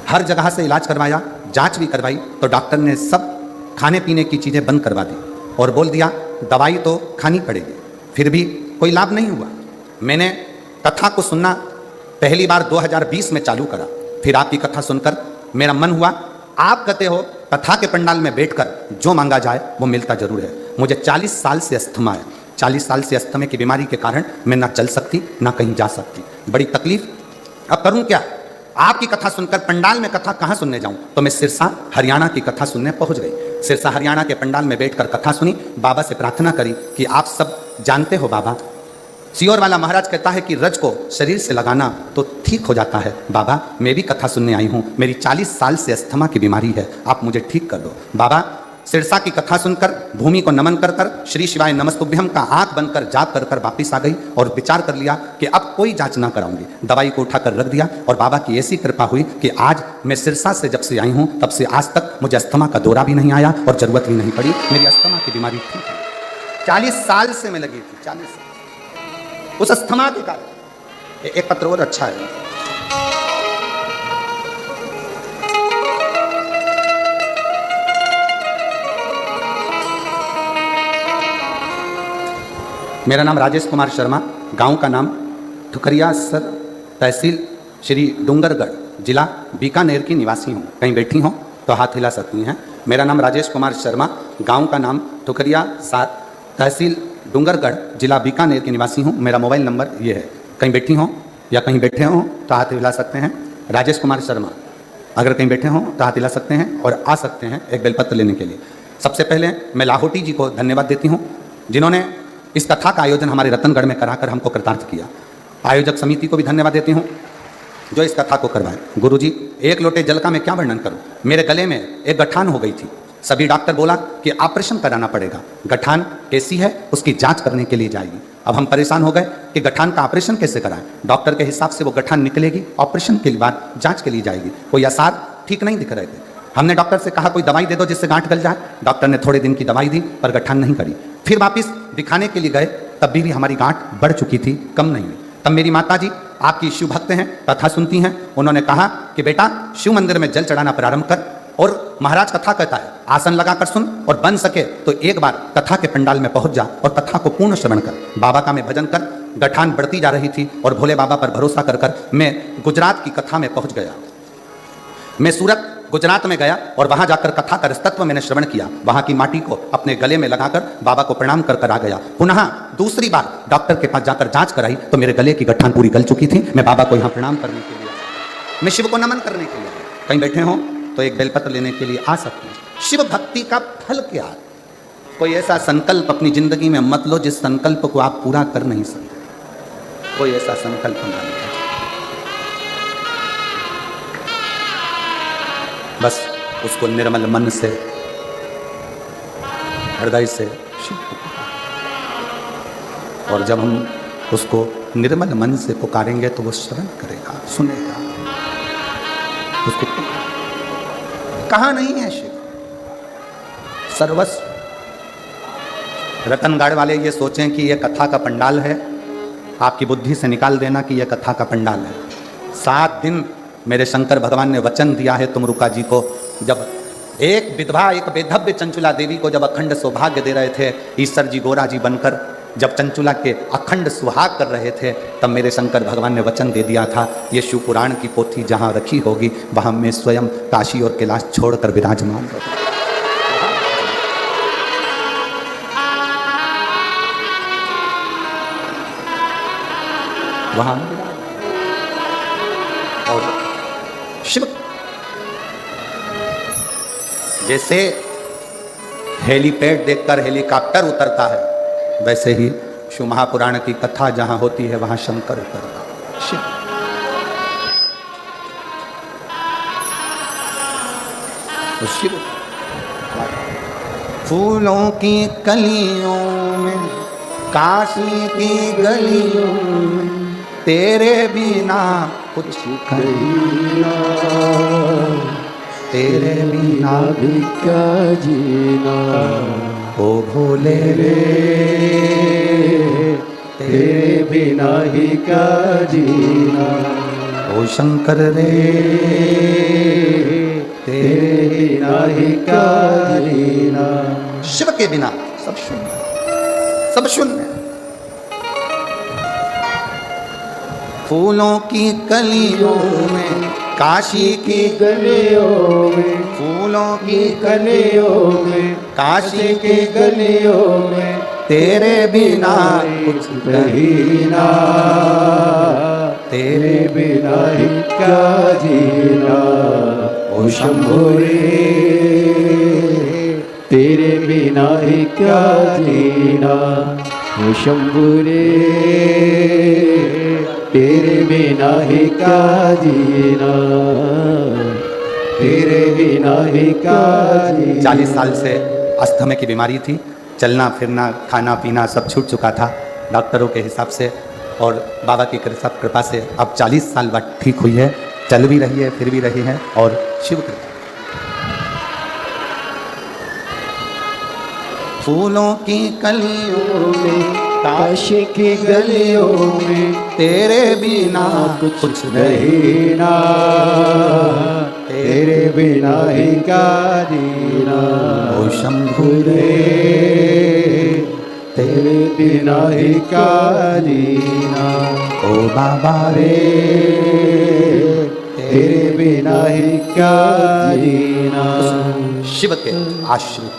हर जगह से इलाज करवाया, जांच भी करवाई, तो डॉक्टर ने सब खाने पीने की चीज़ें बंद करवा दी और बोल दिया दवाई तो खानी पड़ेगी। फिर भी कोई लाभ नहीं हुआ। मैंने कथा को सुनना पहली बार 2020 में चालू करा। फिर आपकी कथा सुनकर मेरा मन हुआ, आप कहते हो कथा के पंडाल में बैठकर जो मांगा जाए वो मिलता जरूर है। मुझे 40 साल से अस्थमा है। 40 साल से अस्थमे की बीमारी के कारण मैं ना चल सकती ना कहीं जा सकती, बड़ी तकलीफ। अब करूं क्या? आपकी कथा सुनकर पंडाल में कथा कहाँ सुनने जाऊं? तो मैं सिरसा हरियाणा की कथा सुनने पहुंच गई। सिरसा हरियाणा के पंडाल में बैठकर कथा सुनी, बाबा से प्रार्थना करी कि आप सब जानते हो बाबा, सियोर वाला महाराज कहता है कि रज को शरीर से लगाना तो ठीक हो जाता है। बाबा मैं भी कथा सुनने आई हूँ, मेरी 40 साल से अस्थमा की बीमारी है, आप मुझे ठीक कर दो। बाबा सिरसा की कथा सुनकर भूमि को नमन कर कर श्री शिवाय नमस्तुभ्यम का आंख बनकर जाप कर कर वापिस आ गई और विचार कर लिया कि अब कोई जांच ना कराऊंगी। दवाई को उठाकर रख दिया और बाबा की ऐसी कृपा हुई कि आज मैं सिरसा से जब से आई हूँ तब से आज तक मुझे अस्थमा का दौरा भी नहीं आया और जरूरत भी नहीं पड़ी। मेरी अस्थमा की बीमारी ठीक है। 40 साल से मैं लगी थी, 40 साल उस अस्थमा के कारण। एक पत्र और अच्छा है। मेरा नाम राजेश कुमार शर्मा, गांव का नाम ठुकरिया सर, तहसील श्री डूंगरगढ़, जिला बीकानेर की निवासी हूँ। कहीं बैठी हों तो हाथ हिला सकती हैं। मेरा नाम राजेश कुमार शर्मा, गांव का नाम ठुकरिया सर, तहसील डूंगरगढ़, जिला बीकानेर की निवासी हूँ। मेरा मोबाइल नंबर ये है। कहीं बैठी हों या कहीं बैठे हों तो हाथ हिला सकते हैं। राजेश कुमार शर्मा, अगर कहीं बैठे हों तो हाथ हिला सकते हैं और आ सकते हैं एक बेलपत्र लेने के लिए। सबसे पहले मैं लाहौटी जी को धन्यवाद देती हूँ जिन्होंने इस कथा का आयोजन हमारे रतनगढ़ में कराकर हमको कृतार्थ किया। आयोजक समिति को भी धन्यवाद देती हूँ जो इस कथा को करवाए। गुरुजी, एक लोटे जल का मैं क्या वर्णन करूँ। मेरे गले में एक गठान हो गई थी। सभी डॉक्टर बोला कि ऑपरेशन कराना पड़ेगा। गठान कैसी है उसकी जांच करने के लिए जाएगी। अब हम परेशान हो गए कि गठान का ऑपरेशन कैसे कराएं। डॉक्टर के हिसाब से वो गठान निकलेगी, ऑपरेशन के बाद जांच के लिए जाएगी। कोई आसार ठीक नहीं दिख रहे थे। हमने डॉक्टर से कहा कोई दवाई दे दो जिससे गांठ गल जाए। डॉक्टर ने थोड़े दिन की दवाई दी पर गठान नहीं करी। फिर वापस दिखाने के लिए गए, तब भी हमारी गांठ बढ़ चुकी थी, कम नहीं हुई। तब मेरी माता जी आपकी शिव भक्त हैं, कथा सुनती हैं, उन्होंने कहा कि बेटा शिव मंदिर में जल चढ़ाना प्रारंभ कर और महाराज कथा कहता है आसन लगाकर सुन और बन सके तो एक बार कथा के पंडाल में पहुंच जा और कथा को पूर्ण श्रवण कर। बाबा का मैं भजन कर गठान बढ़ती जा रही थी और भोले बाबा पर भरोसा कर कर मैं गुजरात की कथा में पहुंच गया। मैं सूरत गुजरात में गया और वहां जाकर कथा का रसतत्व मैंने श्रवण किया। वहां की माटी को अपने गले में लगाकर बाबा को प्रणाम कर कर आ गया। पुनः दूसरी बार डॉक्टर के पास जाकर जांच कराई तो मेरे गले की गठान पूरी गल चुकी थी। मैं बाबा को यहाँ प्रणाम करने के लिए, मैं शिव को नमन करने के लिए, कहीं बैठे हों तो एक बेलपत्र लेने के लिए आ सकते हैं। शिव भक्ति का फल क्या है? कोई ऐसा संकल्प अपनी जिंदगी में मत लो जिस संकल्प को आप पूरा कर नहीं सकते। कोई ऐसा संकल्प ना लो, बस उसको निर्मल मन से, हृदय से शिव को पुकारें। और जब हम उसको निर्मल मन से पुकारेंगे तो वो श्रवण करेगा, सुनेगा, उसको कहाँ नहीं है शिव सर्वस्व। रतनगढ़ वाले ये सोचें कि यह कथा का पंडाल है, आपकी बुद्धि से निकाल देना कि यह कथा का पंडाल है। 7 दिन मेरे शंकर भगवान ने वचन दिया है तुमरुका जी को। जब एक विधवा, एक बेधव्य चंचुला देवी को जब अखंड सौभाग्य दे रहे थे ईश्वर जी गोरा जी बनकर, जब चंचुला के अखंड सुहाग कर रहे थे, तब मेरे शंकर भगवान ने वचन दे दिया था ये शिव पुराण की पोथी जहाँ रखी होगी वहाँ मैं स्वयं काशी और कैलाश छोड़कर विराजमान रहूँगा। वहाँ और शिव जैसे हेलीपैड देखकर हेलीकॉप्टर उतरता है, वैसे ही शिव महापुराण की कथा जहां होती है वहां शंकर उतरता है। शिव तो शिव फूलों की कलियों में, काशी की गलियों में, तेरे बिना कुछ कहना, तेरे बिना भी क्या जीना, ओ भोले रे, तेरे बिना ही क्या जीना, ओ शंकर रे, तेरे बिना ही क्या जीना। शिव के बिना सब शून्य, सब शून्य। फूलों की कलियों में, काशी की गलियों में, फूलों की गलियों में, काशी के गलियों में, तेरे बिना कुछ कहना, तेरे बिना ही क्या जीना, ओ शंभो रे, तेरे बिना ही क्या जीना। ओ शंभु रे तेरे बिना ही क्या जीना, तेरे बिना ही क्या जीना। 40 साल से अस्थमा की बीमारी थी, चलना फिरना खाना पीना सब छूट चुका था डॉक्टरों के हिसाब से, और बाबा की कृपा से अब 40 साल बाद ठीक हुई है, चल भी रही है फिर भी रही है, और शिव कृपा। फूलों की कलियों में काश की गलियों में तेरे बिना कुछ रहे ना, तेरे बिना ही क्या जीना। ओ शंभु रे तेरे बिना ही क्या जीना। ओ बाबा रे तेरे बिना ही क्या जीना। शिव के आश्रित,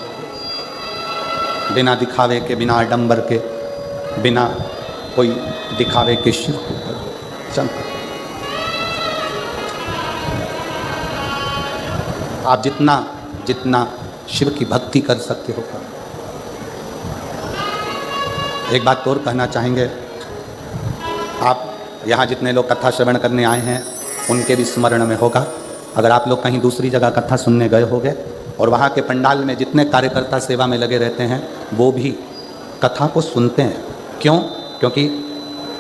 बिना दिखावे के, बिना आडंबर के, बिना कोई दिखावे के शिव को चल। आप जितना जितना शिव की भक्ति कर सकते हो करो। एक बात और कहना चाहेंगे, आप यहाँ जितने लोग कथा श्रवण करने आए हैं उनके भी स्मरण में होगा, अगर आप लोग कहीं दूसरी जगह कथा सुनने गए होंगे और वहाँ के पंडाल में जितने कार्यकर्ता सेवा में लगे रहते हैं वो भी कथा को सुनते हैं। क्यों? क्योंकि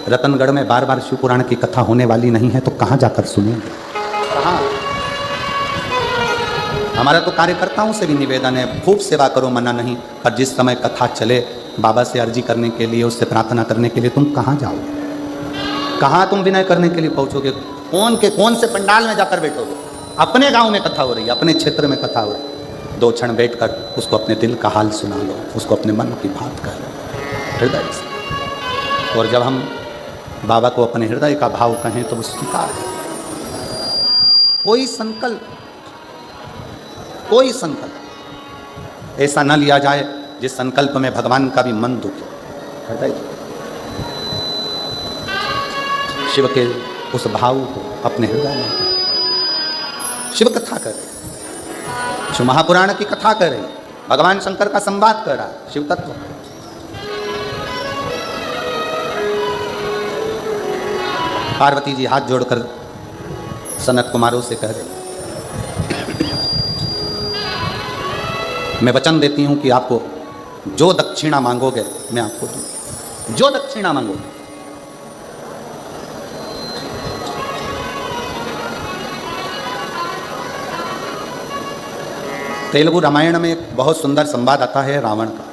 रतनगढ़ में बार बार शिव पुराण की कथा होने वाली नहीं है, तो कहाँ जाकर सुनेंगे, कहाँ? हमारा तो कार्यकर्ताओं से भी निवेदन है, खूब सेवा करो, मना नहीं, पर जिस समय कथा चले बाबा से अर्जी करने के लिए, उससे प्रार्थना करने के लिए तुम कहाँ जाओगे? कहाँ तुम विनय करने के लिए पहुँचोगे? कौन से पंडाल में जाकर बैठोगे? अपने गांव में कथा हो रही है, अपने क्षेत्र में कथा हो रही है, 2 क्षण बैठकर उसको अपने दिल का हाल सुना लो, उसको अपने मन की बात कर लो हृदय से। और जब हम बाबा को अपने हृदय का भाव कहें तो वो स्वीकार है। कोई संकल्प ऐसा न लिया जाए जिस संकल्प में भगवान का भी मन दुखे, हृदय। शिव के उस भाव को अपने हृदय में, शिव कथा कर रहे, शिव महापुराण की कथा कर रहे, भगवान शंकर का संवाद कर रहा, शिव तत्व। पार्वती जी हाथ जोड़कर सनत कुमारों से कह रहे, मैं वचन देती हूं कि आपको जो दक्षिणा मांगोगे मैं आपको दूंगी, जो दक्षिणा मांगोगे। तेलुगु रामायण में एक बहुत सुंदर संवाद आता है रावण का।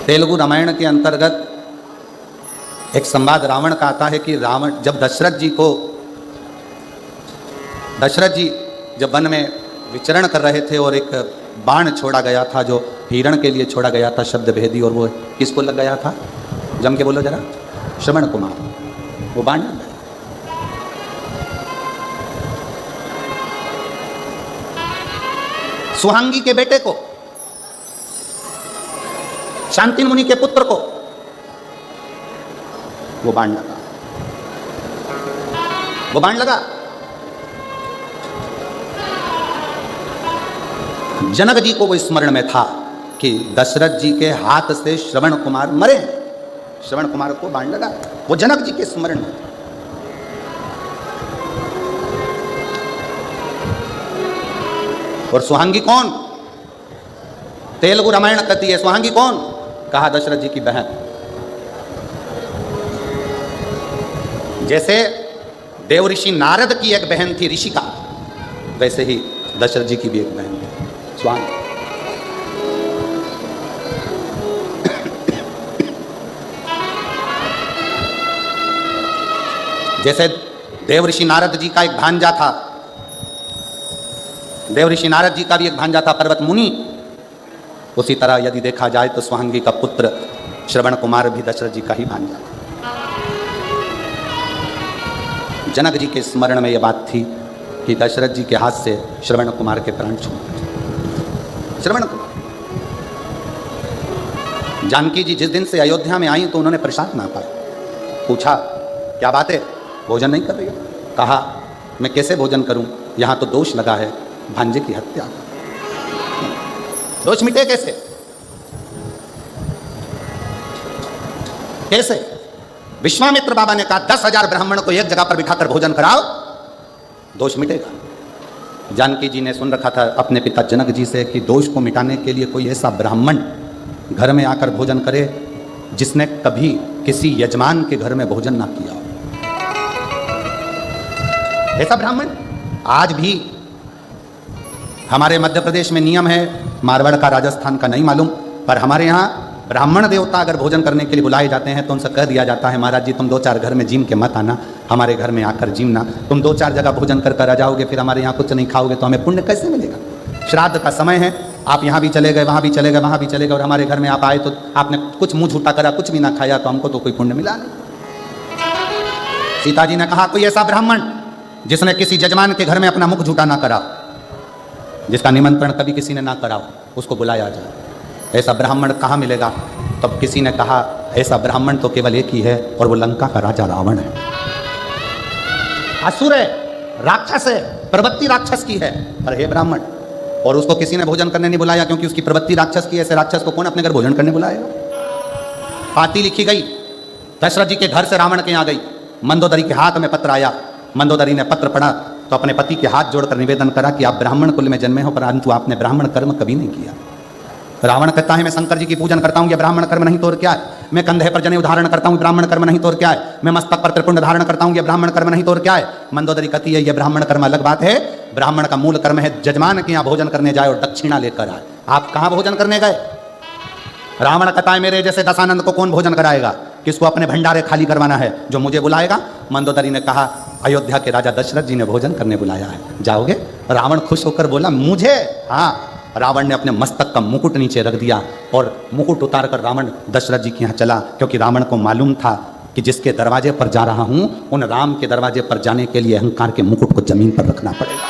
तेलुगु रामायण के अंतर्गत एक संवाद रावण का आता है कि रावण जब दशरथ जी जब वन में विचरण कर रहे थे और एक बाण छोड़ा गया था जो हिरण के लिए छोड़ा गया था, शब्द भेदी, और वो किसको लग गया था? जम के बोलो जरा। श्रवण कुमार, वो बाण लग गया। सुहांगी के बेटे को, शांतिन मुनि के पुत्र को वो बाण लगा, वो बाण लगा। जनक जी को वो स्मरण में था कि दशरथ जी के हाथ से श्रवण कुमार मरे, श्रवण कुमार को बाण लगा, वो जनक जी के स्मरण में। और सुहांगी कौन? तेलुगु रामायण कहती है सुहांगी कौन? कहा दशरथ जी की बहन। जैसे देव ऋषि नारद की एक बहन थी ऋषिका, वैसे ही दशरथ जी की भी एक बहन थी सुहांगी। जैसे देव ऋषि नारद जी का एक भांजा था, देव ऋषि नारद जी का भी एक भांजा था पर्वत मुनि, उसी तरह यदि देखा जाए तो सुहांगी का पुत्र श्रवण कुमार भी दशरथ जी का ही भांजा था। जनक जी के स्मरण में यह बात थी कि दशरथ जी के हाथ से श्रवण कुमार के प्राण छूटे। श्रवण कुमार, जानकी जी जिस दिन से अयोध्या में आई तो उन्होंने प्रसाद ना पाया। पूछा क्या बात है, भोजन नहीं कर रही हो? कहा मैं कैसे भोजन करूं, यहाँ तो दोष लगा है भांजे की हत्या। दोष मिटे कैसे? कैसे? विश्वामित्र बाबा ने कहा 10,000 ब्राह्मण को एक जगह पर बिठाकर भोजन कराओ, दोष मिटेगा। जानकी जी ने सुन रखा था अपने पिता जनक जी से कि दोष को मिटाने के लिए कोई ऐसा ब्राह्मण घर में आकर भोजन करे जिसने कभी किसी यजमान के घर में भोजन ना किया हो। ऐसा ब्राह्मण आज भी हमारे मध्य प्रदेश में नियम है, मारवाड़ का राजस्थान का नहीं मालूम, पर हमारे यहाँ ब्राह्मण देवता अगर भोजन करने के लिए बुलाए जाते हैं तो उनसे कह दिया जाता है महाराज जी तुम 2-4 घर में जिम के मत आना, हमारे घर में आकर जिमना, तुम 2-4 जगह भोजन कर कर आ जाओगे, फिर हमारे यहाँ कुछ नहीं खाओगे तो हमें पुण्य कैसे मिलेगा? श्राद्ध का समय है, आप यहाँ भी चले गए, वहाँ भी चले गए, वहाँ भी चले गए, और हमारे घर में आप आए तो आपने कुछ मुँह झूठा करा, कुछ भी ना खाया, तो हमको तो कोई पुण्य मिला नहीं। सीता जी ने कहा कोई ऐसा ब्राह्मण जिसने किसी यजमान के घर में अपना मुख झूठा ना करा, जिसका निमंत्रण कभी किसी ने ना करा, उसको बुलाया जाए। ऐसा ब्राह्मण कहाँ मिलेगा? तब किसी ने कहा ऐसा ब्राह्मण तो केवल एक ही है, और वो लंका का राजा रावण है। असुर है, राक्षस है, प्रवृत्ति राक्षस की है, पर हे ब्राह्मण, और उसको किसी ने भोजन करने नहीं बुलाया क्योंकि उसकी प्रवृत्ति राक्षस की है। ऐसे राक्षस को कौन अपने घर भोजन करने बुलाएगा? पाती लिखी गई, दशरथ जी के घर से रावण के यहाँ गई, मंदोदरी के हाथ में पत्र आया, मंदोदरी ने पत्र पढ़ा तो अपने पति के हाथ जोड़कर निवेदन करा कि आप ब्राह्मण कुल में जन्मे हो, परंतु आपने ब्राह्मण कर्म कभी नहीं किया। रावण कहता है मैं शंकर जी की पूजन करता हूँ, ये ब्राह्मण कर्म नहीं तो और क्या है? मैं कंधे पर जनेऊ धारण करता हूँ, ब्राह्मण कर्म नहीं तो और क्या है? मैं मस्तक पर त्रिपुंड धारण करता हूँ, ये ब्राह्मण कर्म नहीं तो और क्या है? मंदोदरी कहती है ये ब्राह्मण कर्म अलग बात है, ब्राह्मण का मूल कर्म है जजमान के यहाँ भोजन करने जाए और दक्षिणा लेकर आए। आप कहाँ भोजन करने गए? रावण कहता है मेरे जैसे दशानंद को कौन भोजन कराएगा, किसको अपने भंडारे खाली करवाना है, जो मुझे बुलाएगा। मंदोदरी ने कहा अयोध्या के राजा दशरथ जी ने भोजन करने बुलाया है, जाओगे? रावण खुश होकर बोला मुझे? हाँ। रावण ने अपने मस्तक का मुकुट नीचे रख दिया और मुकुट उतारकर रावण दशरथ जी के यहाँ चला, क्योंकि रावण को मालूम था कि जिसके दरवाजे पर जा रहा हूं उन राम के दरवाजे पर जाने के लिए अहंकार के मुकुट को जमीन पर रखना पड़ेगा।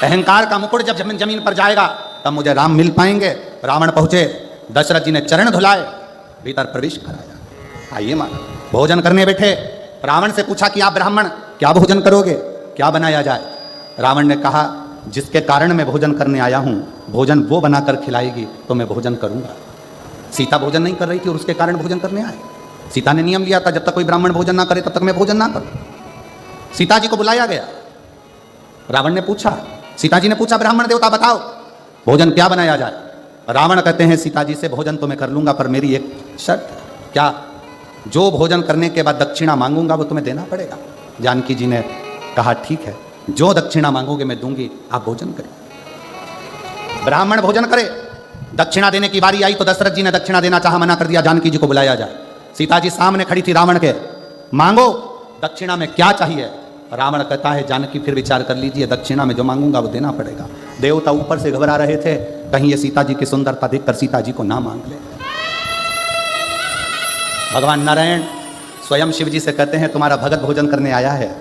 अहंकार का मुकुट जब जमीन पर जाएगा तब मुझे राम मिल पाएंगे। रावण पहुंचे, दशरथ जी ने चरण धुलाए, भीतर प्रवेश कराया। आइए मानो भोजन करने बैठे। रावण से पूछा कि आप ब्राह्मण क्या भोजन करोगे, क्या बनाया जाए? रावण ने कहा जिसके कारण मैं भोजन करने आया हूं, भोजन वो बनाकर खिलाएगी तो मैं भोजन करूंगा। सीता भोजन नहीं कर रही थी और उसके कारण भोजन करने आए। सीता ने नियम लिया था जब तक कोई ब्राह्मण भोजन ना करे तब तक मैं भोजन ना करूं। सीता जी को बुलाया गया। रावण ने पूछा, सीता जी ने पूछा ब्राह्मण देवता बताओ भोजन क्या बनाया जाए? रावण कहते हैं सीता जी से भोजन तो मैं कर लूंगा, पर मेरी एक शर्त। क्या? जो भोजन करने के बाद दक्षिणा मांगूंगा वो तुम्हें देना पड़ेगा। जानकी जी ने कहा ठीक है, जो दक्षिणा मांगोगे मैं दूंगी, आप भोजन करें। ब्राह्मण भोजन करे। दक्षिणा देने की बारी आई तो दशरथ जी ने दक्षिणा देना चाहा, मना कर दिया, जानकी जी को बुलाया जाए। सीता जी सामने खड़ी थी रावण के, मांगो दक्षिणा में क्या चाहिए? रावण कहता है जानकी फिर विचार कर लीजिए, दक्षिणा में जो मांगूंगा वो देना पड़ेगा। देवता ऊपर से घबरा रहे थे, कहीं ये सीता जी की सुंदरता देखकर सीता जी को ना मांग ले। भगवान नारायण स्वयं शिव जी से कहते हैं तुम्हारा भगत भोजन करने आया है,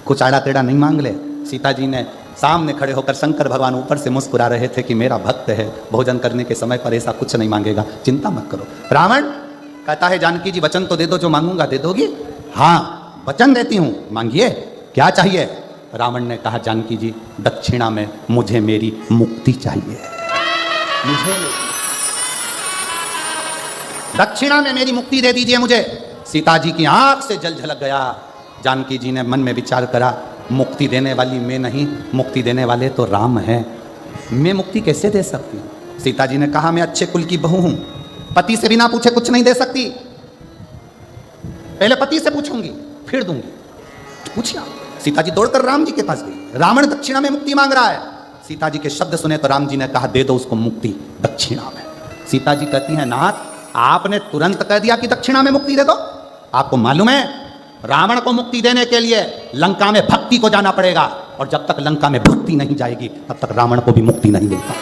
कुछ आड़ा टेढ़ा नहीं मांग ले। सीता जी ने सामने खड़े होकर, शंकर भगवान ऊपर से मुस्कुरा रहे थे कि मेरा भक्त है, भोजन करने के समय पर ऐसा कुछ नहीं मांगेगा, चिंता मत करो। रावण कहता है जानकी जी वचन तो दे दो, जो मांगूंगा दे दोगी? हाँ वचन देती हूँ, मांगिए क्या चाहिए? रावण ने कहा जानकी जी दक्षिणा में मुझे मेरी मुक्ति चाहिए, मुझे दक्षिणा में मेरी मुक्ति दे दीजिए मुझे। सीता जी की आंख से जल झलक गया। जानकी जी ने मन में विचार करा मुक्ति देने वाली मैं नहीं, मुक्ति देने वाले तो राम हैं, मैं मुक्ति कैसे दे सकती हूँ? सीता जी ने कहा मैं अच्छे कुल की बहू हूं, पति से बिना पूछे कुछ नहीं दे सकती, पहले पति से पूछूंगी फिर दूंगी। पूछिए। सीता जी दौड़कर राम जी के पास गई। रावण दक्षिणा में मुक्ति मांग रहा है। सीता जी के शब्द सुने तो राम जी ने कहा दे दो उसको मुक्ति दक्षिणा में। सीता जी कहती हैं नाथ आपने तुरंत कह दिया कि दक्षिणा में मुक्ति दे दो। आपको मालूम है रावण को मुक्ति देने के लिए लंका में भक्ति को जाना पड़ेगा, और जब तक लंका में भक्ति नहीं जाएगी तब तक रावण को भी मुक्ति नहीं मिलता।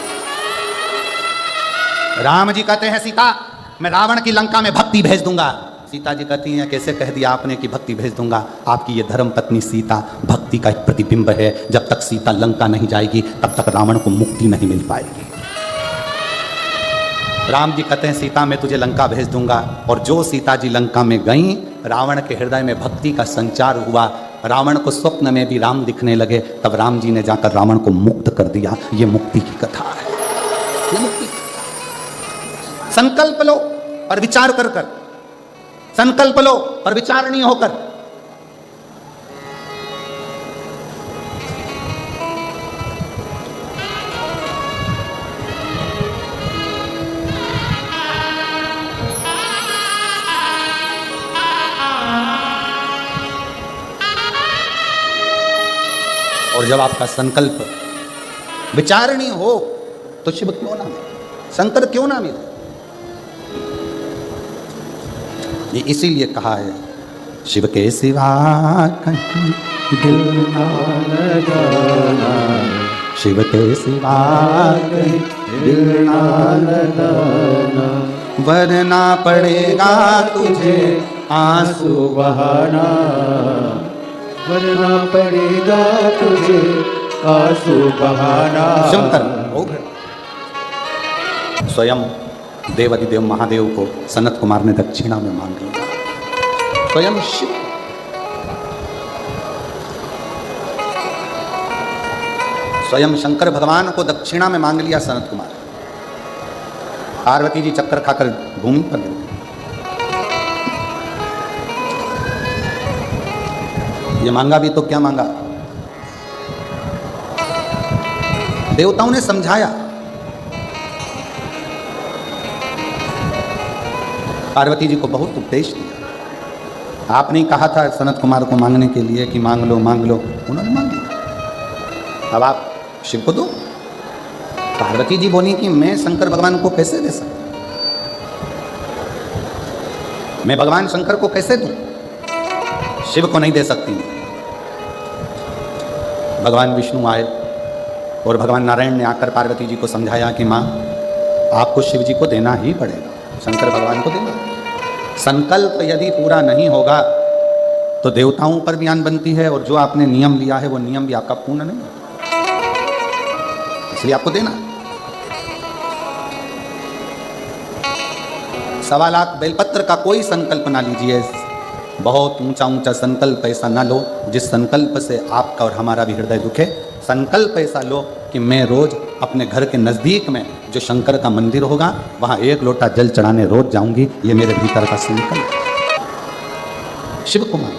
राम जी कहते हैं सीता मैं रावण की लंका में भक्ति भेज दूंगा। सीता जी कहती हैं कैसे कह दिया आपने कि भक्ति भेज दूंगा? आपकी ये धर्म पत्नी सीता भक्ति का एक प्रतिबिंब है। जब तक सीता लंका नहीं जाएगी तब तक रावण को मुक्ति नहीं मिल पाएगी। राम जी कहते हैं सीता मैं तुझे लंका भेज दूंगा, और जो सीता जी लंका में गईं, रावण के हृदय में भक्ति का संचार हुआ, रावण को स्वप्न में भी राम दिखने लगे, तब राम जी ने जाकर रावण को मुक्त कर दिया। ये मुक्ति की कथा है, ये मुक्ति की कथा। संकल्प लो और विचार कर कर, संकल्प लो और विचार नहीं होकर। और जब आपका संकल्प विचारणीय हो तो शिव क्यों ना मिले, शंकर क्यों ना मिले। ये इसीलिए कहा है, शिव के सिवा कहीं दिल ना लगाना, शिव के सिवा कहीं दिल ना लगाना, वरना पड़ेगा तुझे आंसू बहाना, वरना पड़ेगा तुझे आंसू बहाना। शंकर हो गए। स्वयं देवादिदेव महादेव को सनत कुमार ने दक्षिणा में मांग लिया, स्वयं शिव। स्वयं शंकर भगवान को दक्षिणा में मांग लिया सनत कुमार। पार्वती जी चक्कर खाकर भूमि पर गिर गई। ये मांगा भी तो क्या मांगा, देवताओं ने समझाया। पार्वती जी को बहुत उपदेश दिया। आपने कहा था सनत कुमार को मांगने के लिए कि मांग लो, उन्होंने मांग लिया। अब आप शिव को दो। पार्वती जी बोली कि मैं शंकर भगवान को कैसे दे सकता, मैं भगवान शंकर को कैसे दूं, शिव को नहीं दे सकती। भगवान विष्णु आए और भगवान नारायण ने आकर पार्वती जी को समझाया कि माँ आपको शिव जी को देना ही पड़ेगा, शंकर भगवान को देना। संकल्प यदि पूरा नहीं होगा तो देवताओं पर भी आन बनती है, और जो आपने नियम लिया है वो नियम भी आपका पूर्ण नहीं है, इसलिए आपको देना। 1.25 लाख बेलपत्र का कोई संकल्प ना लीजिए, बहुत ऊंचा ऊंचा संकल्प ऐसा ना लो जिस संकल्प से आपका और हमारा भी हृदय दुखे। संकल्प ऐसा लो कि मैं रोज अपने घर के नज़दीक में जो शंकर का मंदिर होगा वहाँ 1 लोटा जल चढ़ाने रोज जाऊंगी, ये मेरे भीतर का संकल्प। शिव कुमार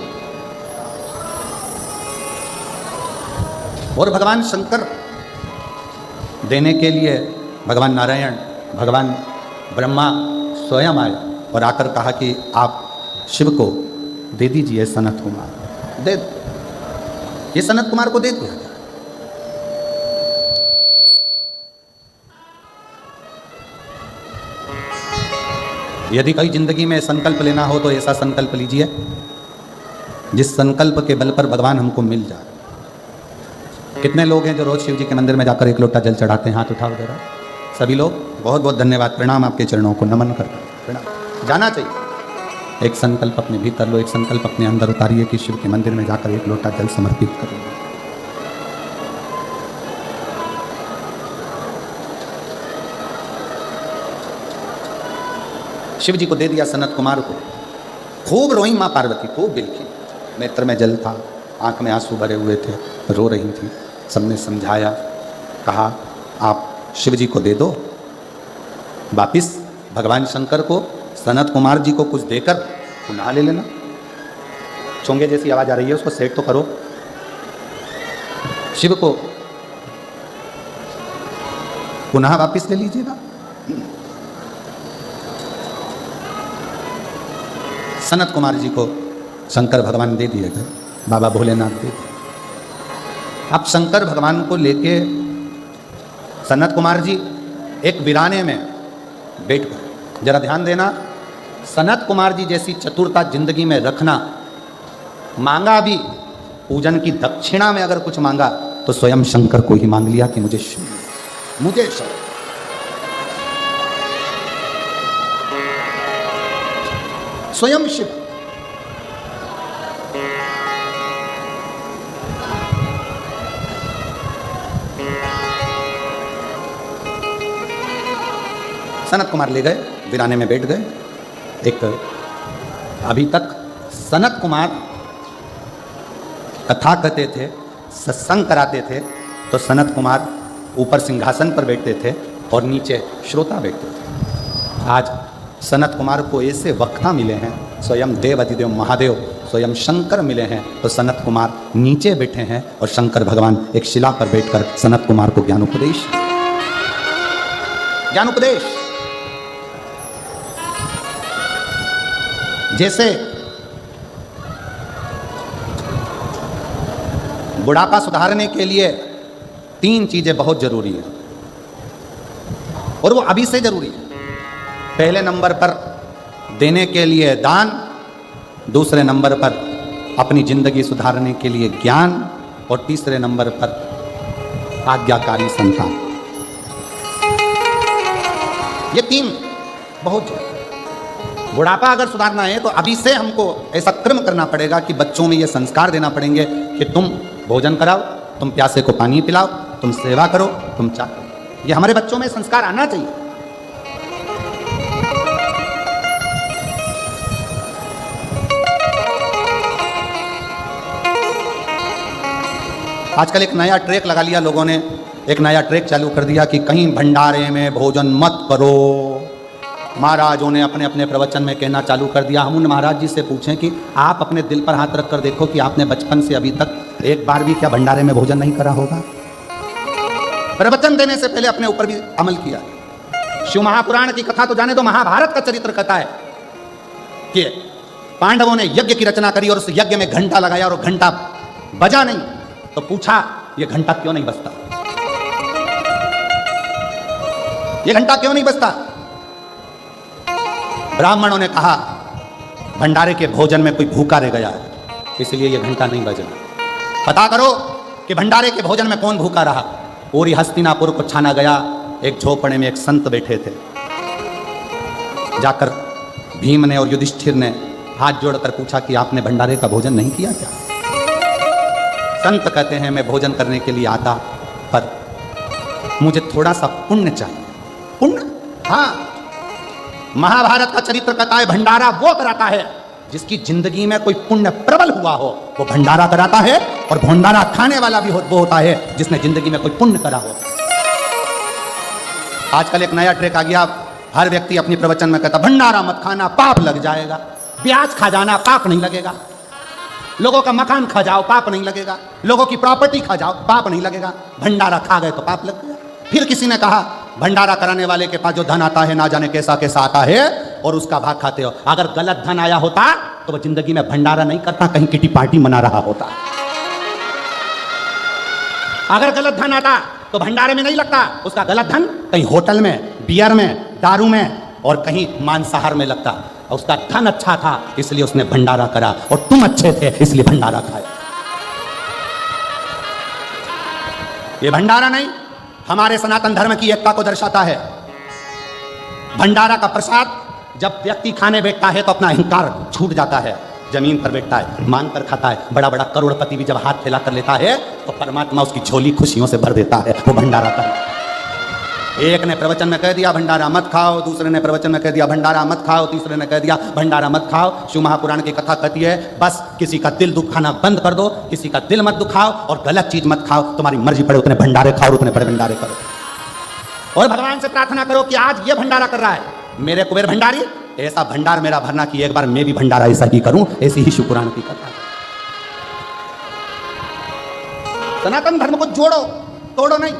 और भगवान शंकर देने के लिए भगवान नारायण, भगवान ब्रह्मा स्वयं आए और आकर कहा कि आप शिव को दे दीजिए सनत कुमार, दे दो। ये सनत कुमार को दे दिया गया। यदि कहीं जिंदगी में संकल्प लेना हो तो ऐसा संकल्प लीजिए जिस संकल्प के बल पर भगवान हमको मिल जाए। कितने लोग हैं जो रोज शिव जी के मंदिर में जाकर 1 लोटा जल चढ़ाते हैं, हाथ उठाओ जरा। सभी लोग बहुत बहुत धन्यवाद, प्रणाम, आपके चरणों को नमन करता हूं, प्रणाम। जाना चाहिए। एक संकल्प अपने भीतर लो, एक संकल्प अपने अंदर उतारिए कि शिव के मंदिर में जाकर 1 लोटा जल समर्पित करेंगे। शिव जी को दे दिया सनत कुमार को। खूब रोई माँ पार्वती, खूब बिलखी, नेत्र में जल था, आंख में आंसू भरे हुए थे, रो रही थी। सबने समझाया, कहा आप शिव जी को दे दो, वापिस भगवान शंकर को सनत कुमार जी को कुछ देकर पुनः ले लेना। चोंगे जैसी आवाज आ रही है, उसको सेट तो करो। शिव को पुनः वापिस ले लीजिएगा। सनत कुमार जी को शंकर भगवान दे दिए गए, बाबा भोलेनाथ दे दिए। अब शंकर भगवान को लेके सनत कुमार जी एक वीराने में बैठ गए। जरा ध्यान देना, सनत कुमार जी जैसी चतुरता जिंदगी में रखना। मांगा भी पूजन की दक्षिणा में अगर कुछ मांगा तो स्वयं शंकर को ही मांग लिया कि मुझे शिव, मुझे शिव। स्वयं शिव। सनत कुमार ले गए, वीराने में बैठ गए। एक अभी तक सनत कुमार कथा कहते थे, सत्संग कराते थे, तो सनत कुमार ऊपर सिंहासन पर बैठते थे और नीचे श्रोता बैठते थे। आज सनत कुमार को ऐसे वक्ता मिले हैं, स्वयं देव अधिदेव महादेव स्वयं शंकर मिले हैं, तो सनत कुमार नीचे बैठे हैं और शंकर भगवान एक शिला पर बैठकर सनत कुमार को ज्ञानोपदेश जैसे बुढ़ापा सुधारने के लिए 3 चीजें बहुत जरूरी है और वो अभी से जरूरी है। पहले नंबर पर देने के लिए दान, दूसरे नंबर पर अपनी जिंदगी सुधारने के लिए ज्ञान और तीसरे नंबर पर आज्ञाकारी संतान। ये 3 बहुत है। बुढ़ापा अगर सुधारना है तो अभी से हमको ऐसा क्रम करना पड़ेगा कि बच्चों में ये संस्कार देना पड़ेंगे कि तुम भोजन कराओ, तुम प्यासे को पानी पिलाओ, तुम सेवा करो, तुम चाह करो। ये हमारे बच्चों में संस्कार आना चाहिए। आजकल एक नया ट्रैक लगा लिया लोगों ने, एक नया ट्रैक चालू कर दिया कि कहीं भंडारे में भोजन मत करो। महाराजों ने अपने अपने प्रवचन में कहना चालू कर दिया। हम उन महाराज जी से पूछें कि आप अपने दिल पर हाथ रखकर देखो कि आपने बचपन से अभी तक एक बार भी क्या भंडारे में भोजन नहीं करा होगा? प्रवचन देने से पहले अपने ऊपर भी अमल किया। शिव महापुराण की कथा तो जाने दो, महाभारत का चरित्र कथा है कि पांडवों ने यज्ञ की रचना करी और उस यज्ञ में घंटा लगाया और घंटा बजा नहीं, तो पूछा ये घंटा क्यों नहीं बजता? ये घंटा क्यों नहीं बजता? ब्राह्मणों ने कहा भंडारे के भोजन में कोई भूखा रह गया है, इसलिए ये घंटा नहीं बजा। पता करो कि भंडारे के भोजन में कौन भूखा रहा। पूरी हस्तिनापुर को छाना गया। एक झोपड़े में एक संत बैठे थे। जाकर भीम ने और युधिष्ठिर ने हाथ जोड़कर पूछा कि आपने भंडारे का भोजन नहीं किया क्या? संत कहते हैं मैं भोजन करने के लिए आता, पर मुझे थोड़ा सा पुण्य चाहिए। पुण्य? हाँ, महाभारत का चरित्र कहता है भंडारा वो कराता है जिसकी जिंदगी में कोई पुण्य प्रबल हुआ हो, वो भंडारा कराता है। और भंडारा खाने वाला भी वो होता है जिसने जिंदगी में कोई पुण्य करा हो। आजकल एक नया ट्रेक आ गया, हर व्यक्ति अपनी प्रवचन में कहता भंडारा मत खाना, पाप लग जाएगा। ब्याज खा जाना, पाप नहीं लगेगा। लोगों का मकान खा जाओ, पाप नहीं लगेगा। लोगों की प्रॉपर्टी खा जाओ, पाप नहीं लगेगा। भंडारा खा गए तो पाप लग गया। फिर किसी ने कहा भंडारा कराने वाले के पास जो धन आता है ना जाने कैसा कैसा आता है और उसका भाग खाते हो। अगर गलत धन आया होता तो वो जिंदगी में भंडारा नहीं करता, कहीं किटी पार्टी मना रहा होता। अगर गलत धन आता तो भंडारे में नहीं लगता, उसका गलत धन कहीं होटल में, बियर में, दारू में और कहीं मांसाहार में लगता। उसका धन अच्छा था इसलिए उसने भंडारा करा और तुम अच्छे थे इसलिए भंडारा खाए। ये भंडारा नहीं, हमारे सनातन धर्म की एकता को दर्शाता है। भंडारा का प्रसाद जब व्यक्ति खाने बैठता है तो अपना अहंकार छूट जाता है, जमीन पर बैठता है, मांग कर खाता है। बड़ा बड़ा करोड़पति भी जब हाथ फैला कर लेता है तो परमात्मा उसकी झोली खुशियों से भर देता है। वो भंडारा का एक ने प्रवचन में कह दिया भंडारा मत खाओ, दूसरे ने प्रवचन में कह दिया भंडारा मत खाओ, तीसरे ने कह दिया भंडारा मत खाओ। शिव महापुराण की कथा कहती है बस किसी का दिल दुखाना बंद कर दो, किसी का दिल मत दुखाओ और गलत चीज मत खाओ। तुम्हारी मर्जी पड़े उतने भंडारे खाओ, उतने बड़े भंडारे करो। और भगवान से प्रार्थना करो कि आज ये भंडारा कर रहा है मेरे कुबेर भंडारी, ऐसा भंडार मेरा भरना कि एक बार मैं भी भंडारा ऐसा ही करूं। ऐसी ही शिव पुराण की कथा। सनातन धर्म को जोड़ो, तोड़ो नहीं।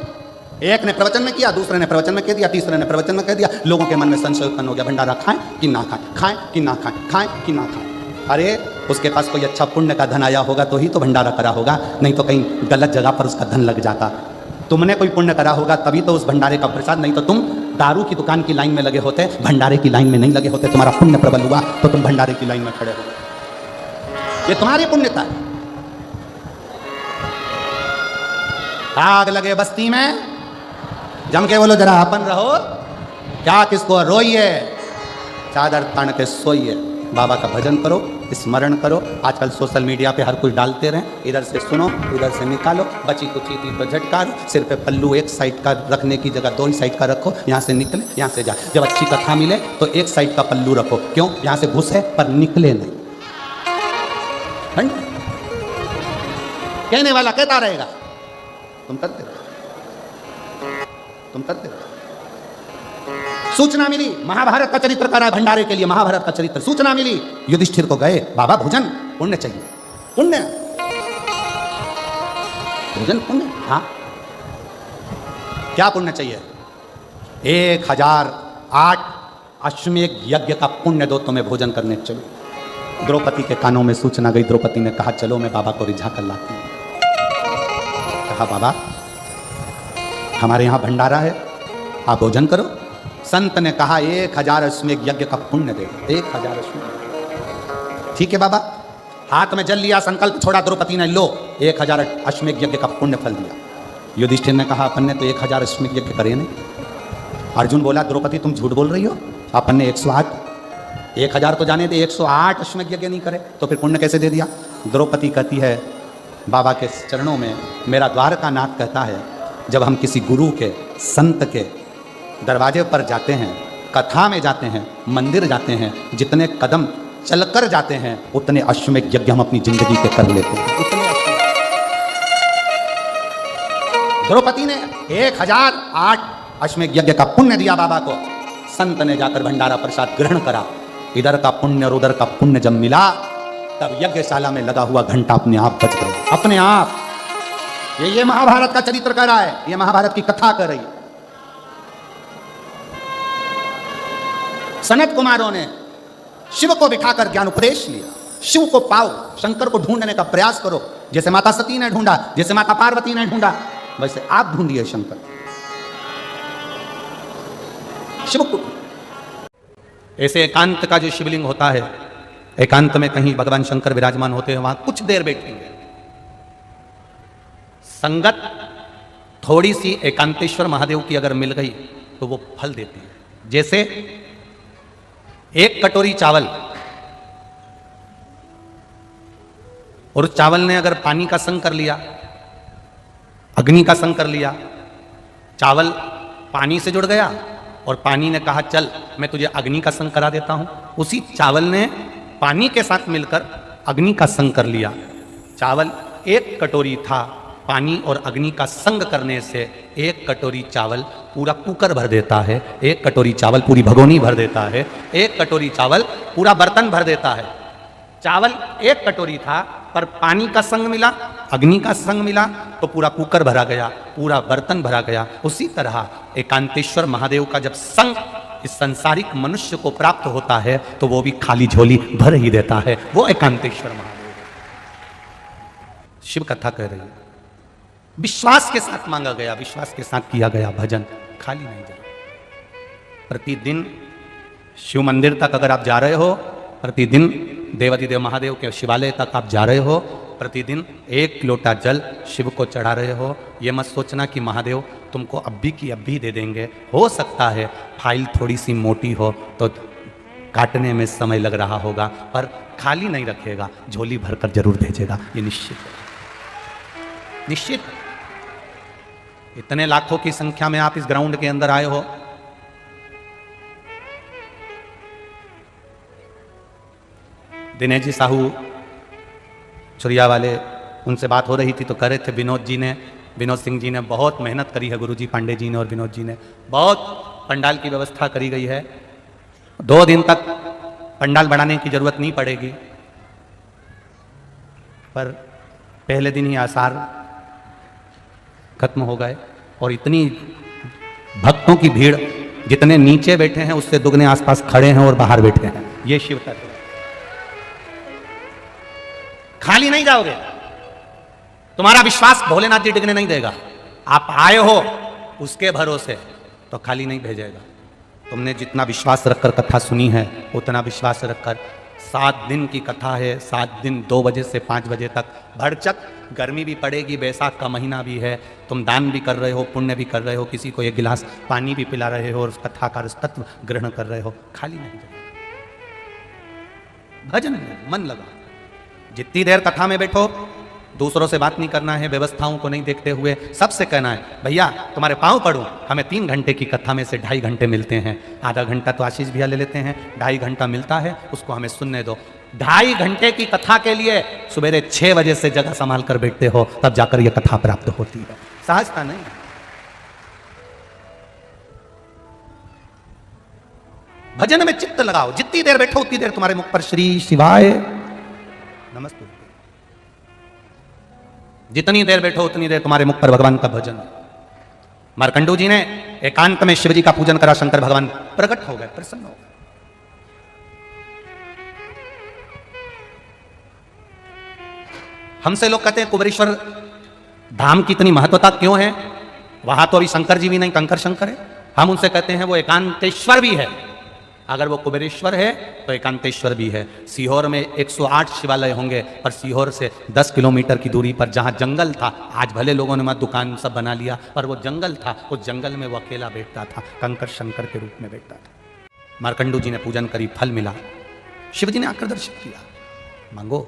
एक ने प्रवचन में किया, दूसरे ने प्रवचन में कह दिया, तीसरे ने प्रवचन में कह दिया। लोगों के मन में संशय उत्पन्न हो गया, भंडारा खाएं कि ना खाएं, खाएं कि ना खाएं, खाएं कि ना खाएं। अरे उसके पास कोई अच्छा पुण्य का धन आया होगा तो ही तो भंडारा करा होगा, नहीं तो कहीं गलत जगह पर उसका धन लग जाता। तुमने कोई पुण्य करा होगा तभी तो उस भंडारे का प्रसाद, नहीं तो तुम दारू की दुकान की लाइन में लगे होते, भंडारे की लाइन में नहीं लगे होते। तुम्हारा पुण्य प्रबल हुआ तो तुम भंडारे की लाइन में खड़े हो गए। ये तुम्हारी पुण्यता है। आग लगे बस्ती में, जम के बोलो जरा अपन रहो, क्या किसको रोइए, चादर तान के सोइए। बाबा का भजन करो, स्मरण करो। आजकल सोशल मीडिया पे हर कोई डालते रहे, इधर से सुनो उधर से निकालो, बची कुची थी तो झटकारो। सिर पे पल्लू एक साइड का रखने की जगह दो ही साइड का रखो, यहाँ से निकले यहाँ से जाए। जब अच्छी कथा मिले तो एक साइड का पल्लू रखो, क्यों? यहाँ से घुसे पर निकले नहीं। कहने वाला कहता रहेगा, तुम करते रहो, तुम करते रहो। सूचना मिली, महाभारत का चरित्र करा है भंडारे के लिए, महाभारत का चरित्र। सूचना मिली, युधिष्ठिर को गए, बाबा भोजन पुण्य चाहिए, पुण्य भोजन पुण्य। हाँ, क्या पुण्य चाहिए? 1008 अश्वमेध यज्ञ का पुण्य दो, तुम्हें भोजन करने चलो। द्रौपदी के कानों में सूचना गई, द्रौपदी ने कहा चलो मैं बाबा को रिझा कर लाती हूँ। कहा बाबा हमारे यहाँ भंडारा है, आप भोजन करो। संत ने कहा 1000 अश्वमेध यज्ञ का पुण्य दे, 1000 अश्वमेध। ठीक है बाबा, हाथ में जल लिया, संकल्प छोड़ा, द्रौपदी ने लो 1000 अश्वमेध यज्ञ का पुण्य फल दिया। युधिष्ठिर ने कहा अपन ने तो 1000 अश्वमेध यज्ञ करे नहीं। अर्जुन बोला द्रौपदी तुम झूठ बोल रही हो, अपन ने 108, 1000 तो जाने थे, 108 अश्वमेध यज्ञ नहीं करे तो फिर पुण्य कैसे दे दिया? द्रौपदी कहती है बाबा के चरणों में मेरा द्वारकानाथ कहता है, जब हम किसी गुरु के, संत के दरवाजे पर जाते हैं, कथा में जाते हैं, मंदिर जाते हैं, जितने कदम चलकर जाते हैं उतने अश्वमेध यज्ञ हम अपनी जिंदगी के कर लेते हैं, उतने अश्वमेध। द्रौपदी ने 1008 अश्वमेध यज्ञ का पुण्य दिया बाबा को। संत ने जाकर भंडारा प्रसाद ग्रहण करा। इधर का पुण्य और उधर का पुण्य जब मिला तब यज्ञशाला में लगा हुआ घंटा अपने आप बज गया, अपने आप। ये महाभारत का चरित्र कर रहा है, ये महाभारत की कथा कर रही है। सनत कुमारों ने शिव को बिठाकर ज्ञान उपदेश लिया। शिव को पाओ, शंकर को ढूंढने का प्रयास करो, जैसे माता सती ने ढूंढा, जैसे माता पार्वती ने ढूंढा, वैसे आप ढूंढिए शंकर, शिव को। ऐसे एकांत का जो शिवलिंग होता है, एकांत में कहीं भगवान शंकर विराजमान होते हैं, वहां कुछ देर बैठेंगे। संगत थोड़ी सी एकांतेश्वर महादेव की अगर मिल गई तो वो फल देती है। जैसे एक कटोरी चावल, और उस चावल ने अगर पानी का संग कर लिया, अग्नि का संग कर लिया, चावल पानी से जुड़ गया और पानी ने कहा चल मैं तुझे अग्नि का संग करा देता हूं। उसी चावल ने पानी के साथ मिलकर अग्नि का संग कर लिया। चावल एक कटोरी था, पानी और अग्नि का संग करने से एक कटोरी चावल पूरा कुकर भर देता है, एक कटोरी चावल पूरी भगोनी भर देता है, एक कटोरी चावल पूरा बर्तन भर देता है। चावल एक कटोरी था पर पानी का संग मिला, अग्नि का संग मिला तो पूरा कुकर भरा गया, पूरा बर्तन भरा गया। उसी तरह एकांतेश्वर महादेव का जब संग इस संसारिक मनुष्य को प्राप्त होता है तो वो भी खाली झोली भर ही देता है, वो एकांतेश्वर महादेव। शिव कथा कह रही है, विश्वास के साथ मांगा गया, विश्वास के साथ किया गया भजन, खाली नहीं जाए। प्रतिदिन शिव मंदिर तक अगर आप जा रहे हो, प्रतिदिन देवाधिदेव महादेव के शिवालय तक आप जा रहे हो, प्रतिदिन 1 लोटा जल शिव को चढ़ा रहे हो, ये मत सोचना कि महादेव तुमको अभी की अभी दे देंगे। हो सकता है फाइल थोड़ी सी मोटी हो तो काटने में समय लग रहा होगा, पर खाली नहीं रखेगा, झोली भरकर जरूर भेजेगा, ये निश्चित है, निश्चित। इतने लाखों की संख्या में आप इस ग्राउंड के अंदर आए हो, दिनेश जी साहू छुरिया वाले, उनसे बात हो रही थी तो कह रहे थे विनोद सिंह जी ने बहुत मेहनत करी है, गुरुजी पांडे जी ने और विनोद जी ने बहुत पंडाल की व्यवस्था करी गई है। 2 दिन तक पंडाल बढ़ाने की जरूरत नहीं पड़ेगी, पर पहले दिन ही आसार खत्म हो गए और इतनी भक्तों की भीड़, जितने नीचे बैठे हैं उससे दुगने आसपास खड़े हैं और बाहर बैठे हैं। ये शिव तत्व है, खाली नहीं जाओगे, तुम्हारा विश्वास भोलेनाथ जी डिगने नहीं देगा। आप आए हो उसके भरोसे तो खाली नहीं भेजेगा। तुमने जितना विश्वास रखकर कथा सुनी है उतना विश्वास रखकर, 7 दिन की कथा है, 7 दिन 2 बजे से 5 बजे तक, भरचक गर्मी भी पड़ेगी, बैसाख का महीना भी है, तुम दान भी कर रहे हो, पुण्य भी कर रहे हो, किसी को 1 गिलास पानी भी पिला रहे हो और उस कथा का तत्व ग्रहण कर रहे हो, खाली नहीं जाएगा। भजन में मन लगा, जितनी देर कथा में बैठो, दूसरों से बात नहीं करना है, व्यवस्थाओं को नहीं देखते हुए सबसे कहना है भैया तुम्हारे पाँव पड़ूं। हमें 3 घंटे की कथा में से 2.5 घंटे मिलते हैं, आधा घंटा तो आशीष भैया ले लेते हैं, 2.5 घंटा मिलता है, उसको हमें सुनने दो। 2.5 घंटे की कथा के लिए सवेरे 6 बजे से जगह संभाल कर बैठते हो, तब जाकर यह कथा प्राप्त होती है। सहजता नहीं। भजन में चित्त लगाओ, जितनी देर बैठो उतनी देर तुम्हारे मुख पर श्री शिवाय नमस्ते। जितनी देर बैठो उतनी देर तुम्हारे मुख पर भगवान का भजन। मार्कंडू जी ने एकांत में शिव जी का पूजन करा, शंकर भगवान प्रकट हो गए, प्रसन्न हो गए। हमसे लोग कहते हैं कुबेरेश्वर धाम की इतनी महत्वता क्यों है, वहां तो अभी शंकर जी भी नहीं, कंकर शंकर है। हम उनसे कहते हैं वो एकांतेश्वर भी है। अगर वो कुबेरेश्वर है तो एकांतेश्वर भी है। सीहोर में 108 शिवालय होंगे, पर सीहोर से 10 किलोमीटर की दूरी पर जहां जंगल था, आज भले लोगों ने वहां दुकान सब बना लिया, पर वो जंगल था, उस जंगल में वो अकेला बैठता था, कंकर शंकर के रूप में बैठता था। मार्कंडू जी ने पूजन करी, फल मिला। शिव जी ने आकर दर्शन किया, मांगो।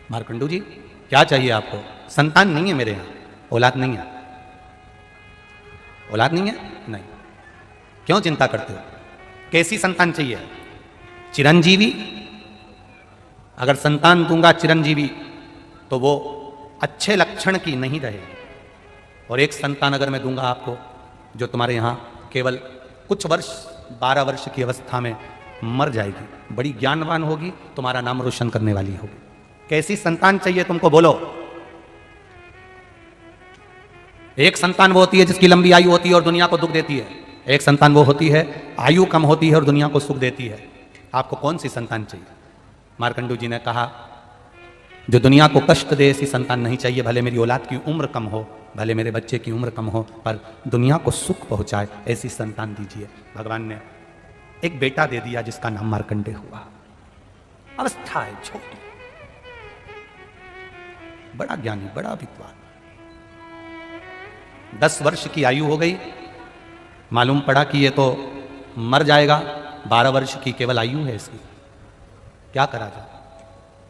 मार्कंडू जी क्या चाहिए आपको? संतान नहीं है मेरे यहां, औलाद नहीं है। औलाद नहीं है? नहीं। क्यों चिंता करते हो? कैसी संतान चाहिए? चिरंजीवी। अगर संतान दूंगा चिरंजीवी तो वो अच्छे लक्षण की नहीं रहे। और एक संतान अगर मैं दूंगा आपको जो तुम्हारे यहां केवल कुछ वर्ष 12 वर्ष की अवस्था में मर जाएगी, बड़ी ज्ञानवान होगी, तुम्हारा नाम रोशन करने वाली होगी। कैसी संतान चाहिए तुमको, बोलो। एक संतान वो होती है जिसकी लंबी आयु होती है और दुनिया को दुख देती है। एक संतान वो होती है आयु कम होती है और दुनिया को सुख देती है। आपको कौन सी संतान चाहिए? मार्कंडू जी ने कहा जो दुनिया को कष्ट दे ऐसी संतान नहीं चाहिए। भले मेरी औलाद की उम्र कम हो, भले मेरे बच्चे की उम्र कम हो, पर दुनिया को सुख पहुंचाए ऐसी संतान दीजिए। भगवान ने एक बेटा दे दिया जिसका नाम मार्कंडेय हुआ। अवस्था है छोटी, बड़ा ज्ञानी, बड़ा विद्वान। 10 वर्ष की आयु हो गई, मालूम पड़ा कि ये तो मर जाएगा। 12 वर्ष की केवल आयु है इसकी, क्या करा जाए?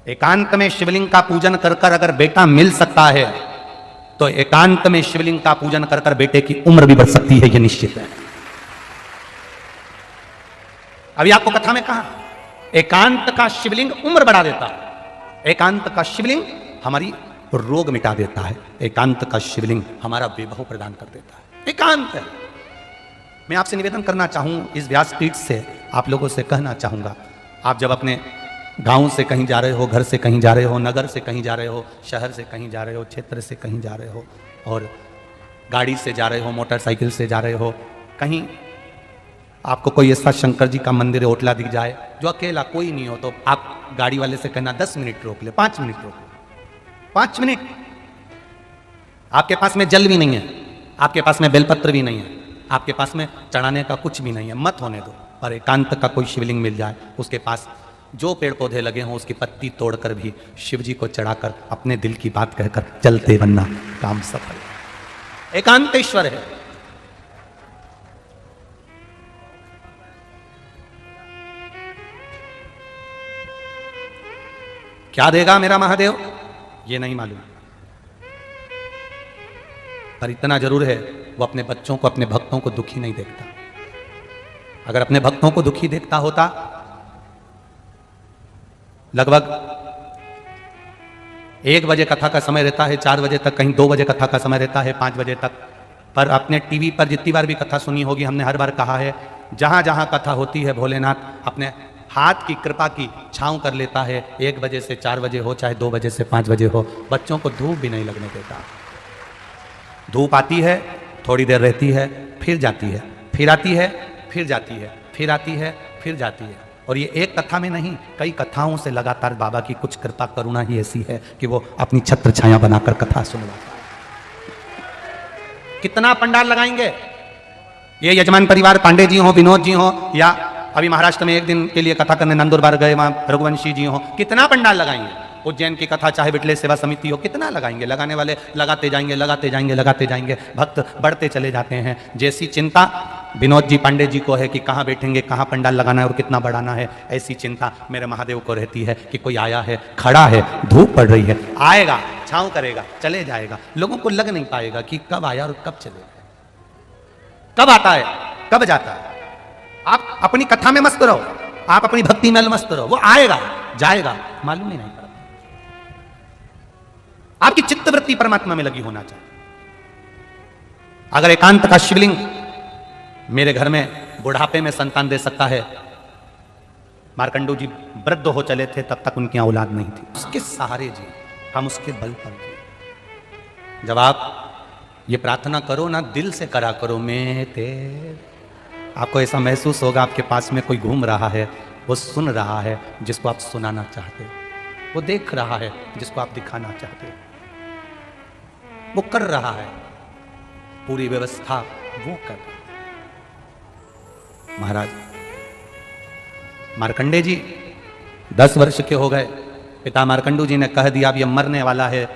एकांत में शिवलिंग का पूजन कर कर अगर बेटा मिल सकता है तो एकांत में शिवलिंग का पूजन कर कर बेटे की उम्र भी बढ़ सकती है, ये निश्चित है। अभी आपको कथा में कहा एकांत का शिवलिंग उम्र बढ़ा देता है। एकांत का शिवलिंग हमारी रोग मिटा देता है। एकांत का शिवलिंग हमारा विभव प्रदान कर देता है। एकांत है। मैं आपसे निवेदन करना चाहूँ, इस व्यासपीठ से आप लोगों से कहना चाहूँगा, आप जब अपने गांव से कहीं जा रहे हो, घर से कहीं जा रहे हो, नगर से कहीं जा रहे हो, शहर से कहीं जा रहे हो, क्षेत्र से कहीं जा रहे हो, और गाड़ी से जा रहे हो, मोटरसाइकिल से जा रहे हो, कहीं आपको कोई ऐसा शंकर जी का मंदिर ओटला दिख जाए जो अकेला कोई नहीं हो, तो आप गाड़ी वाले से कहना 10 मिनट रोक ले, 5 मिनट रोक ले, 5 मिनट। आपके पास में जल भी नहीं है, आपके पास में बेलपत्र भी नहीं है, आपके पास में चढ़ाने का कुछ भी नहीं है, मत होने दो। पर एकांत का कोई शिवलिंग मिल जाए, उसके पास जो पेड़ पौधे लगे हों उसकी पत्ती तोड़कर भी शिव जी को चढ़ाकर अपने दिल की बात कहकर चलते बनना, काम सफल। एकांतेश्वर है। क्या देगा मेरा महादेव ये नहीं मालूम, पर इतना जरूर है वो अपने बच्चों को, अपने भक्तों को दुखी नहीं देखता। अगर अपने भक्तों को दुखी देखता होता, लगभग 1 बजे कथा का समय रहता है, 4 बजे तक, कहीं 2 बजे कथा का समय रहता है, 5 बजे तक। पर अपने टीवी पर जितनी बार भी कथा सुनी होगी, हमने हर बार कहा है, जहां जहां कथा होती है भोलेनाथ अपने हाथ की कृपा की छांव कर लेता है। 1 बजे से 4 बजे हो, चाहे 2 बजे से 5 बजे हो, बच्चों को धूप भी नहीं लगने देता। धूप आती है, थोड़ी देर रहती है, फिर जाती है, फिर आती है, फिर जाती है, फिर आती है, फिर जाती है। और ये एक कथा में नहीं, कई कथाओं से लगातार बाबा की कुछ कृपा करुणा ही ऐसी है कि वो अपनी छत्र छाया बनाकर कथा सुनवाता है। कितना पंडाल लगाएंगे? ये यजमान परिवार पांडे जी हो, विनोद जी हो, या अभी महाराष्ट्र में 1 दिन के लिए कथा करने नंदुरबार गए, वहां रघुवंशी जी हो, कितना पंडाल लगाएंगे? उज्जैन की कथा चाहे बिटले सेवा समिति हो, कितना लगाएंगे? लगाने वाले लगाते जाएंगे, लगाते जाएंगे, लगाते जाएंगे, भक्त बढ़ते चले जाते हैं। जैसी चिंता विनोद जी पांडे जी को है कि कहाँ बैठेंगे, कहाँ पंडाल लगाना है और कितना बढ़ाना है, ऐसी चिंता मेरे महादेव को रहती है कि कोई आया है, खड़ा है, धूप पड़ रही है, आएगा, छाँव करेगा, चले जाएगा। लोगों को लग नहीं पाएगा कि कब आया और कब चले गए, कब आता है, कब जाता है। आप अपनी कथा में मस्त रहो, आप अपनी भक्ति में मस्त रहो, वो आएगा जाएगा मालूम ही नहीं पड़ता। आपकी चित्तवृत्ति परमात्मा में लगी होना चाहिए। अगर एकांत का शिवलिंग मेरे घर में बुढ़ापे में संतान दे सकता है, मार्कंडू जी वृद्ध हो चले थे तब तक उनकी औलाद नहीं थी, उसके सहारे जी, हम उसके बल पर जी। जब आप ये प्रार्थना करो ना, दिल से करा करो, मैं तेरे, आपको ऐसा महसूस होगा आपके पास में कोई घूम रहा है, वो सुन रहा है जिसको आप सुनाना चाहते हो, वो देख रहा है जिसको आप दिखाना चाहते हो, वो कर रहा है, पूरी व्यवस्था वो कर रहा है। महाराज मार्कंडे जी 10 वर्ष के हो गए, पिता मार्कंडू जी ने कह दिया अब ये मरने वाला है।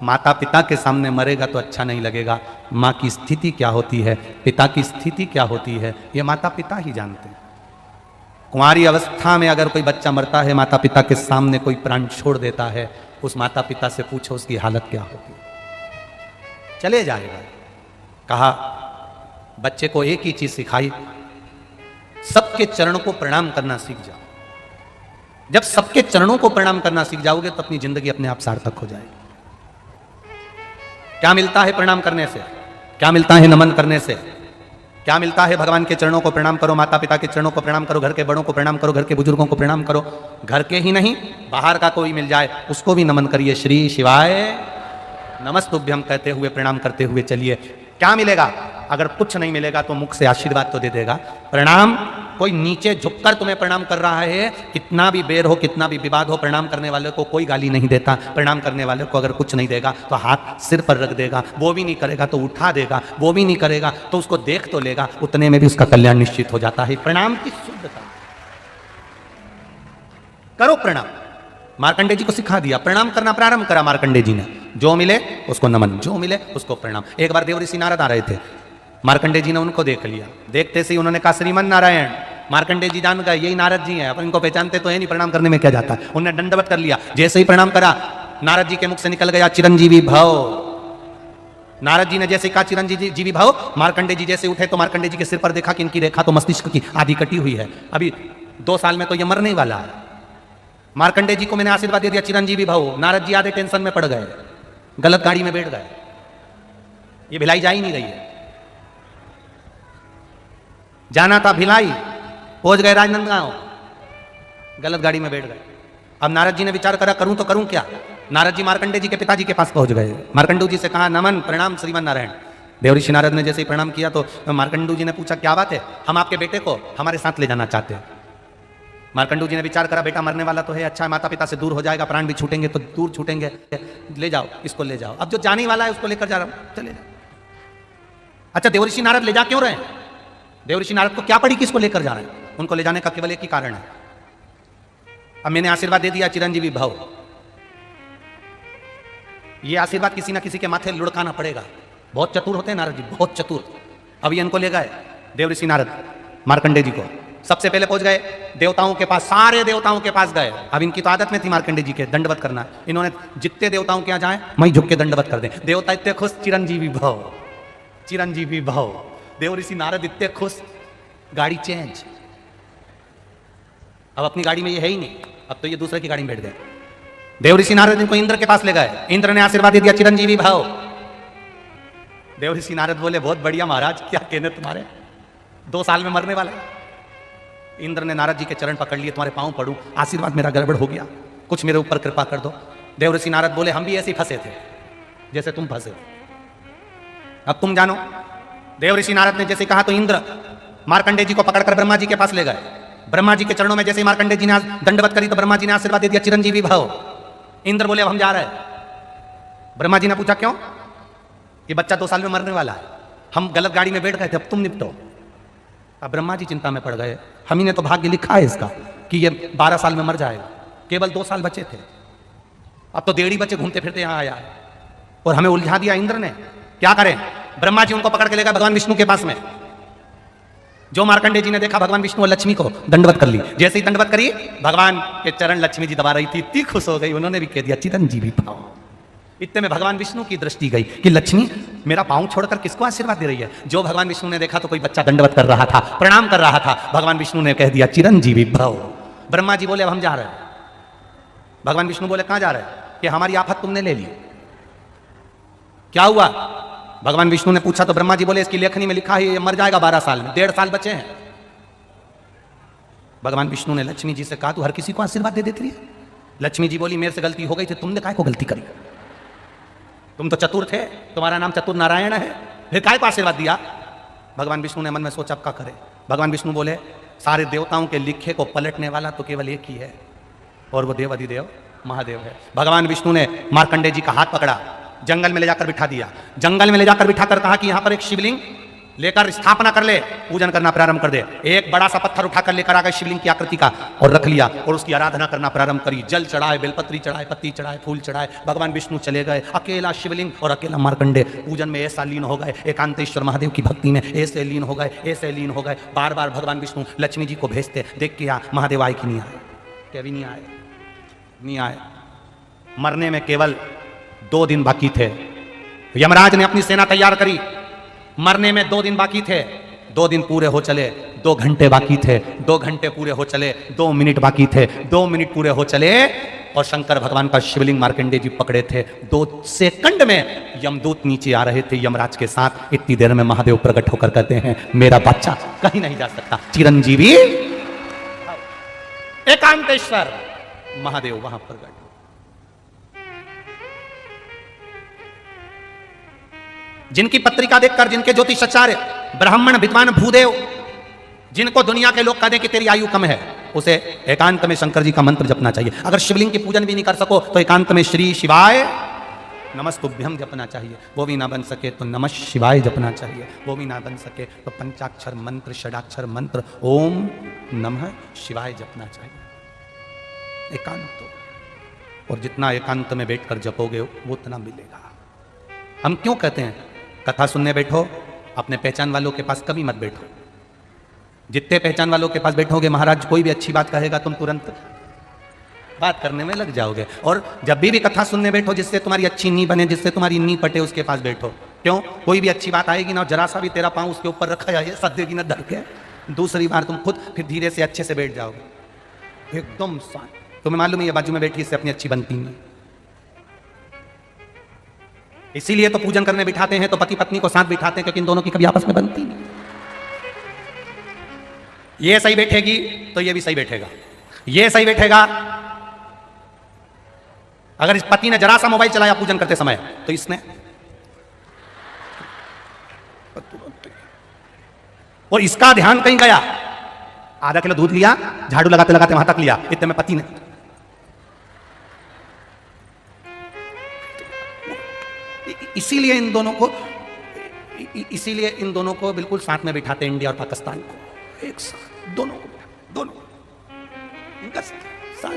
माता पिता के सामने मरेगा तो अच्छा नहीं लगेगा। माँ की स्थिति क्या होती है, पिता की स्थिति क्या होती है, ये माता पिता ही जानते हैं। कुंवारी अवस्था में अगर कोई बच्चा मरता है, माता पिता के सामने कोई प्राण छोड़ देता है, उस माता पिता से पूछो उसकी हालत क्या होती है, चले जाएगा। कहा बच्चे को एक ही चीज सिखाई, सबके चरणों को प्रणाम करना सीख जाओ। जब सबके चरणों को प्रणाम करना सीख जाओगे तो अपनी जिंदगी अपने आप सार्थक हो जाएगी। क्या मिलता है प्रणाम करने से, क्या मिलता है नमन करने से, क्या मिलता है? भगवान के चरणों को प्रणाम करो, माता पिता के चरणों को प्रणाम करो, घर के बड़ों को प्रणाम करो, घर के बुजुर्गों को प्रणाम करो। घर के ही नहीं, बाहर का कोई मिल जाए उसको भी नमन करिए। श्री शिवाय नमस्तुभ्यम कहते हुए प्रणाम करते हुए चलिए। क्या मिलेगा? अगर कुछ नहीं मिलेगा तो मुख से आशीर्वाद तो दे देगा। प्रणाम, कोई नीचे झुककर तुम्हें प्रणाम कर रहा है, कितना भी बेर हो, कितना भी विवाद हो, प्रणाम करने वाले को कोई गाली नहीं देता। प्रणाम करने वाले को अगर कुछ नहीं देगा तो हाथ सिर पर रख देगा, वो भी नहीं करेगा तो उठा देगा, वो भी नहीं करेगा तो उसको देख तो लेगा, उतने में भी उसका कल्याण निश्चित हो जाता है। प्रणाम की शुद्धता, करो प्रणाम। मार्कंडे जी को सिखा दिया, प्रणाम करना प्रारंभ करा मार्कंडे जी ने। जो मिले उसको नमन, जो मिले उसको प्रणाम। एक बार देवऋषि नारद आ रहे थे, मार्कंडे जी ने उनको देख लिया। देखते से उन्होंने कहा श्रीमन नारायण। मार्कंडे जी जान गए यही नारद जी हैं, अपन इनको पहचानते तो है नहीं, प्रणाम करने में क्या जाता है। उन्होंने दंडवत कर लिया। जैसे ही प्रणाम करा, नारद जी के मुख से निकल गया चिरंजीवी भव। नारद जी ने जैसे कहा चिरंजीवी भव, मार्कंडे जी जैसे उठे तो मार्कंडे जी के सिर पर देखा कि इनकी रेखा तो मस्तिष्क की आधी कटी हुई है, अभी 2 साल में तो ये मरने वाला है। मार्कंडे जी को मैंने आशीर्वाद दे दिया चिरंजीवी भव। नारद जी आधे टेंशन में पड़ गए, गलत गाड़ी में बैठ गए, ये भिलाई जा ही नहीं रही है। जाना था भिलाई, पहुंच गए राजनांदगांव, गलत गाड़ी में बैठ गए। अब नारद जी ने विचार करा करूं तो करूं क्या। नारद जी मार्कंडे जी के पिताजी के पास पहुंच गए। मार्कंडू जी से कहा नमन प्रणाम श्रीमन नारायण। देवऋषि नारद ने जैसे ही प्रणाम किया तो मार्कंडू जी ने पूछा क्या बात है, हम आपके बेटे को हमारे साथ ले जाना चाहते हैं। मार्कंडू जी ने विचार करा बेटा मरने वाला तो है, अच्छा माता पिता से दूर हो जाएगा, प्राण भी छूटेंगे तो दूर छूटेंगे, ले जाओ इसको ले जाओ। अब जो जाने वाला है उसको लेकर जा रहा हूं, चले जाओ। अच्छा देवऋषि नारद ले जा क्यों रहे? देवऋषि नारद को क्या पड़ी कि इसको लेकर जा रहे हैं? उनको ले जाने का केवल एक ही कारण है, अब मैंने आशीर्वाद दे दिया चिरंजीवी भव। ये आशीर्वाद किसी ना किसी के माथे लुढ़काना पड़ेगा। बहुत चतुर होते हैं नारद जी, बहुत चतुर। अब ये इनको ले गए देवऋषि नारद मार्कंडे जी को। सबसे पहले पहुंच गए देवताओं के पास, सारे देवताओं के पास गए। अब इनकी तो आदत में थी मार्कंडे जी के दंडवत करना। इन्होंने जितने देवताओं के यहाँ जाए वहीं झुक के दंडवत कर दे। देवता इतने खुश, चिरंजीवी भव, चिरंजीवी भव। देवऋषि नारद इतने खुश, गाड़ी चेंज। अब अपनी गाड़ी में ये है ही नहीं, अब तो ये दूसरे की गाड़ी में बैठ गए। देवऋषि नारद इनको इंद्र के पास ले गए। इंद्र ने आशीर्वाद दिया चिरंजीवी भव। देवऋषि नारद बोले बहुत बढ़िया महाराज, क्या कहने तुम्हारे, 2 साल में मरने वाला है। इंद्र ने नारद जी के चरण पकड़ लिए, तुम्हारे पांव पड़ूं, आशीर्वाद मेरा गड़बड़ हो गया, कुछ मेरे ऊपर कृपा कर दो। देवऋषि नारद बोले हम भी ऐसे ही फंसे थे जैसे तुम फंसे हो, अब तुम जानो। देवऋषि नारद ने जैसे कहा तो इंद्र मार्कंडे जी को पकड़कर ब्रह्मा जी के पास ले गए। ब्रह्मा जी के चरणों में जैसे मार्कंडे जी ने दंडवत करी तो ब्रह्मा जी ने आशीर्वाद दे दिया चिरंजीवी भव। इंद्र बोले अब हम जा रहे हैं। ब्रह्मा जी ने पूछा क्यों? ये बच्चा 2 साल में मरने वाला है, हम गलत गाड़ी में बैठ गए थे, अब तुम निपटो। अब ब्रह्मा जी चिंता में पड़ गए, हम ही ने तो भाग्य लिखा है इसका कि ये 12 साल में मर जाएगा, केवल 2 साल बचे थे, अब तो 1.5 बच्चे घूमते फिरते यहाँ आया है और हमें उलझा दिया इंद्र ने, क्या करें? ब्रह्मा जी उनको पकड़ के ले गए भगवान विष्णु के पास में। जो मार्कंडे जी ने देखा भगवान विष्णु और लक्ष्मी को दंडवत कर ली। जैसे ही दंडवत करी, भगवान के चरण लक्ष्मी जी दबा रही थी, इतनी खुश हो गई, उन्होंने भी कह दिया चिरंजीवी भव। इतने में भगवान विष्णु की दृष्टि गई कि लक्ष्मी मेरा पांव छोड़कर किसको आशीर्वाद दे रही है? जो भगवान विष्णु ने देखा तो कोई बच्चा दंडवत कर रहा था, प्रणाम कर रहा था। भगवान विष्णु ने कह दिया चिरंजीवी भव। ब्रह्मा जी बोले अब हम जा रहे हैं। भगवान विष्णु बोले कहां जा रहे हैं? कि हमारी आफत तुमने ले ली। क्या हुआ? भगवान विष्णु ने पूछा तो ब्रह्मा जी बोले इसकी लेखनी में लिखा है ये मर जाएगा 12 साल में, 1.5 साल बचे हैं। भगवान विष्णु ने लक्ष्मी जी से कहा तू हर किसी को आशीर्वाद दे देती है। लक्ष्मी जी बोली मेरे से गलती हो गई थी, तुमने काहे को गलती करी? तुम तो चतुर थे, तुम्हारा नाम चतुर नारायण है, फिर काहे को आशीर्वाद दिया? भगवान विष्णु ने मन में सोचा अब क्या करे। भगवान विष्णु बोले सारे देवताओं के लिखे को पलटने वाला तो केवल एक ही है और वो देव अधिदेव महादेव है। भगवान विष्णु ने मार्कंडेय जी का हाथ पकड़ा, जंगल में ले जाकर बिठा दिया। जंगल में ले जाकर बिठाकर कहा कि यहां पर एक शिवलिंग लेकर स्थापना कर ले, पूजन करना प्रारंभ कर दे। एक बड़ा सा पत्थर उठाकर लेकर आ गए शिवलिंग की आकृति का और रख लिया और उसकी आराधना करना प्रारंभ करी। जल चढ़ाए, बेलपत्री चढ़ाए, पत्ती चढ़ाए, फूल चढ़ाए। भगवान विष्णु चले गए, अकेला शिवलिंग और अकेला मार्कंडेय पूजन में ऐसा लीन हो गए, एकांतेश्वर महादेव की भक्ति में ऐसे लीन हो गए, ऐसे लीन हो गए। बार बार भगवान विष्णु लक्ष्मी जी को भेजते, देख के आ महादेव आए कि नहीं आए? क्या भी नहीं आए, नहीं आए। मरने में केवल 2 दिन बाकी थे। यमराज ने अपनी सेना तैयार करी, मरने में 2 दिन बाकी थे। 2 दिन पूरे हो चले, 2 घंटे बाकी थे, 2 घंटे पूरे हो चले, 2 मिनट बाकी थे, 2 मिनट पूरे हो चले और शंकर भगवान का शिवलिंग मार्कंडेय जी पकड़े थे। 2 सेकंड में यमदूत नीचे आ रहे थे यमराज के साथ। इतनी देर में महादेव प्रकट होकर कहते हैं मेरा बच्चा कहीं नहीं जा सकता, चिरंजीवी एकांतेश्वर महादेव वहां प्रकट। जिनकी पत्रिका देखकर, जिनके ज्योतिषाचार्य ब्राह्मण विद्वान भूदेव, जिनको दुनिया के लोग कहते हैं कि तेरी आयु कम है, उसे एकांत में शंकर जी का मंत्र जपना चाहिए। अगर शिवलिंग की पूजन भी नहीं कर सको तो एकांत में श्री शिवाय नमस्तुभ्यं जपना चाहिए। वो भी ना बन सके तो नमः शिवाय जपना चाहिए। वो भी ना बन सके तो पंचाक्षर मंत्र, षडाक्षर मंत्र ओम नमः शिवाय जपना चाहिए। एकांत, और जितना एकांत में बैठकर जपोगे वो उतना मिलेगा। हम क्यों कहते हैं कथा सुनने बैठो, अपने पहचान वालों के पास कभी मत बैठो। जितने पहचान वालों के पास बैठोगे महाराज कोई भी अच्छी बात कहेगा तुम तुरंत बात करने में लग जाओगे। और जब भी कथा सुनने बैठो जिससे तुम्हारी अच्छी नींव बने, जिससे तुम्हारी नींव पटे, उसके पास बैठो। क्यों? कोई भी अच्छी बात आएगी ना, जरा सा भी तेरा पांव उसके ऊपर रखा जाए सदेगी ना डर के, दूसरी बार तुम खुद फिर धीरे से अच्छे से बैठ जाओगे एकदम शांत। तुम्हें मालूम है ये बाजू में बैठी इससे अपनी अच्छी बनती नहीं। इसीलिए तो पूजन करने बिठाते हैं तो पति पत्नी को साथ बिठाते हैं, क्योंकि इन दोनों की कभी आपस में बनती नहीं। ये सही बैठेगी तो ये भी सही बैठेगा, ये सही बैठेगा। अगर इस पति ने जरा सा मोबाइल चलाया पूजन करते समय तो इसने, और इसका ध्यान कहीं गया, आधा किलो दूध लिया, झाड़ू लगाते लगाते वहां तक लिया, इतने में पति ने इसीलिए इन दोनों को बिल्कुल साथ में बिठाते, इंडिया और पाकिस्तान को एक साथ, दोनों इनका साथ।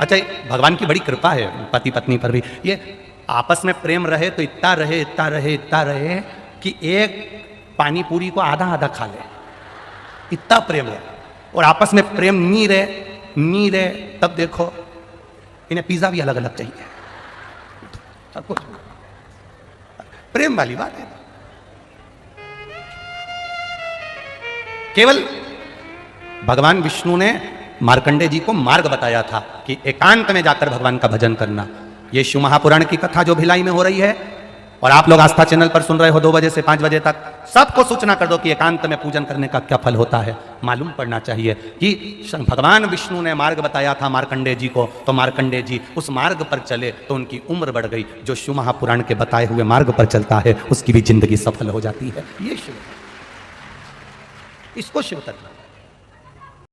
अच्छा, भगवान की बड़ी कृपा है पति पत्नी पर भी। ये आपस में प्रेम रहे तो इतना रहे कि एक पानी पूरी को आधा आधा खा ले, इतना प्रेम है। और आपस में प्रेम नहीं रहे तब देखो इन्हें पिज्जा भी अलग अलग चाहिए। प्रेम वाली बात है। केवल भगवान विष्णु ने मार्कंडेय जी को मार्ग बताया था कि एकांत में जाकर भगवान का भजन करना। ये शिव महापुराण की कथा जो भिलाई में हो रही है और आप लोग आस्था चैनल पर सुन रहे हो 2 बजे से 5 बजे तक, सबको सूचना कर दो कि एकांत में पूजन करने का क्या फल होता है। मालूम पड़ना चाहिए कि भगवान विष्णु ने मार्ग बताया था मार्कंडेय जी को, तो मार्कंडेय जी उस मार्ग पर चले तो उनकी उम्र बढ़ गई। जो शिव महापुराण के बताए हुए मार्ग पर चलता है उसकी भी जिंदगी सफल हो जाती है। ये शिव, इसको शिव तत्व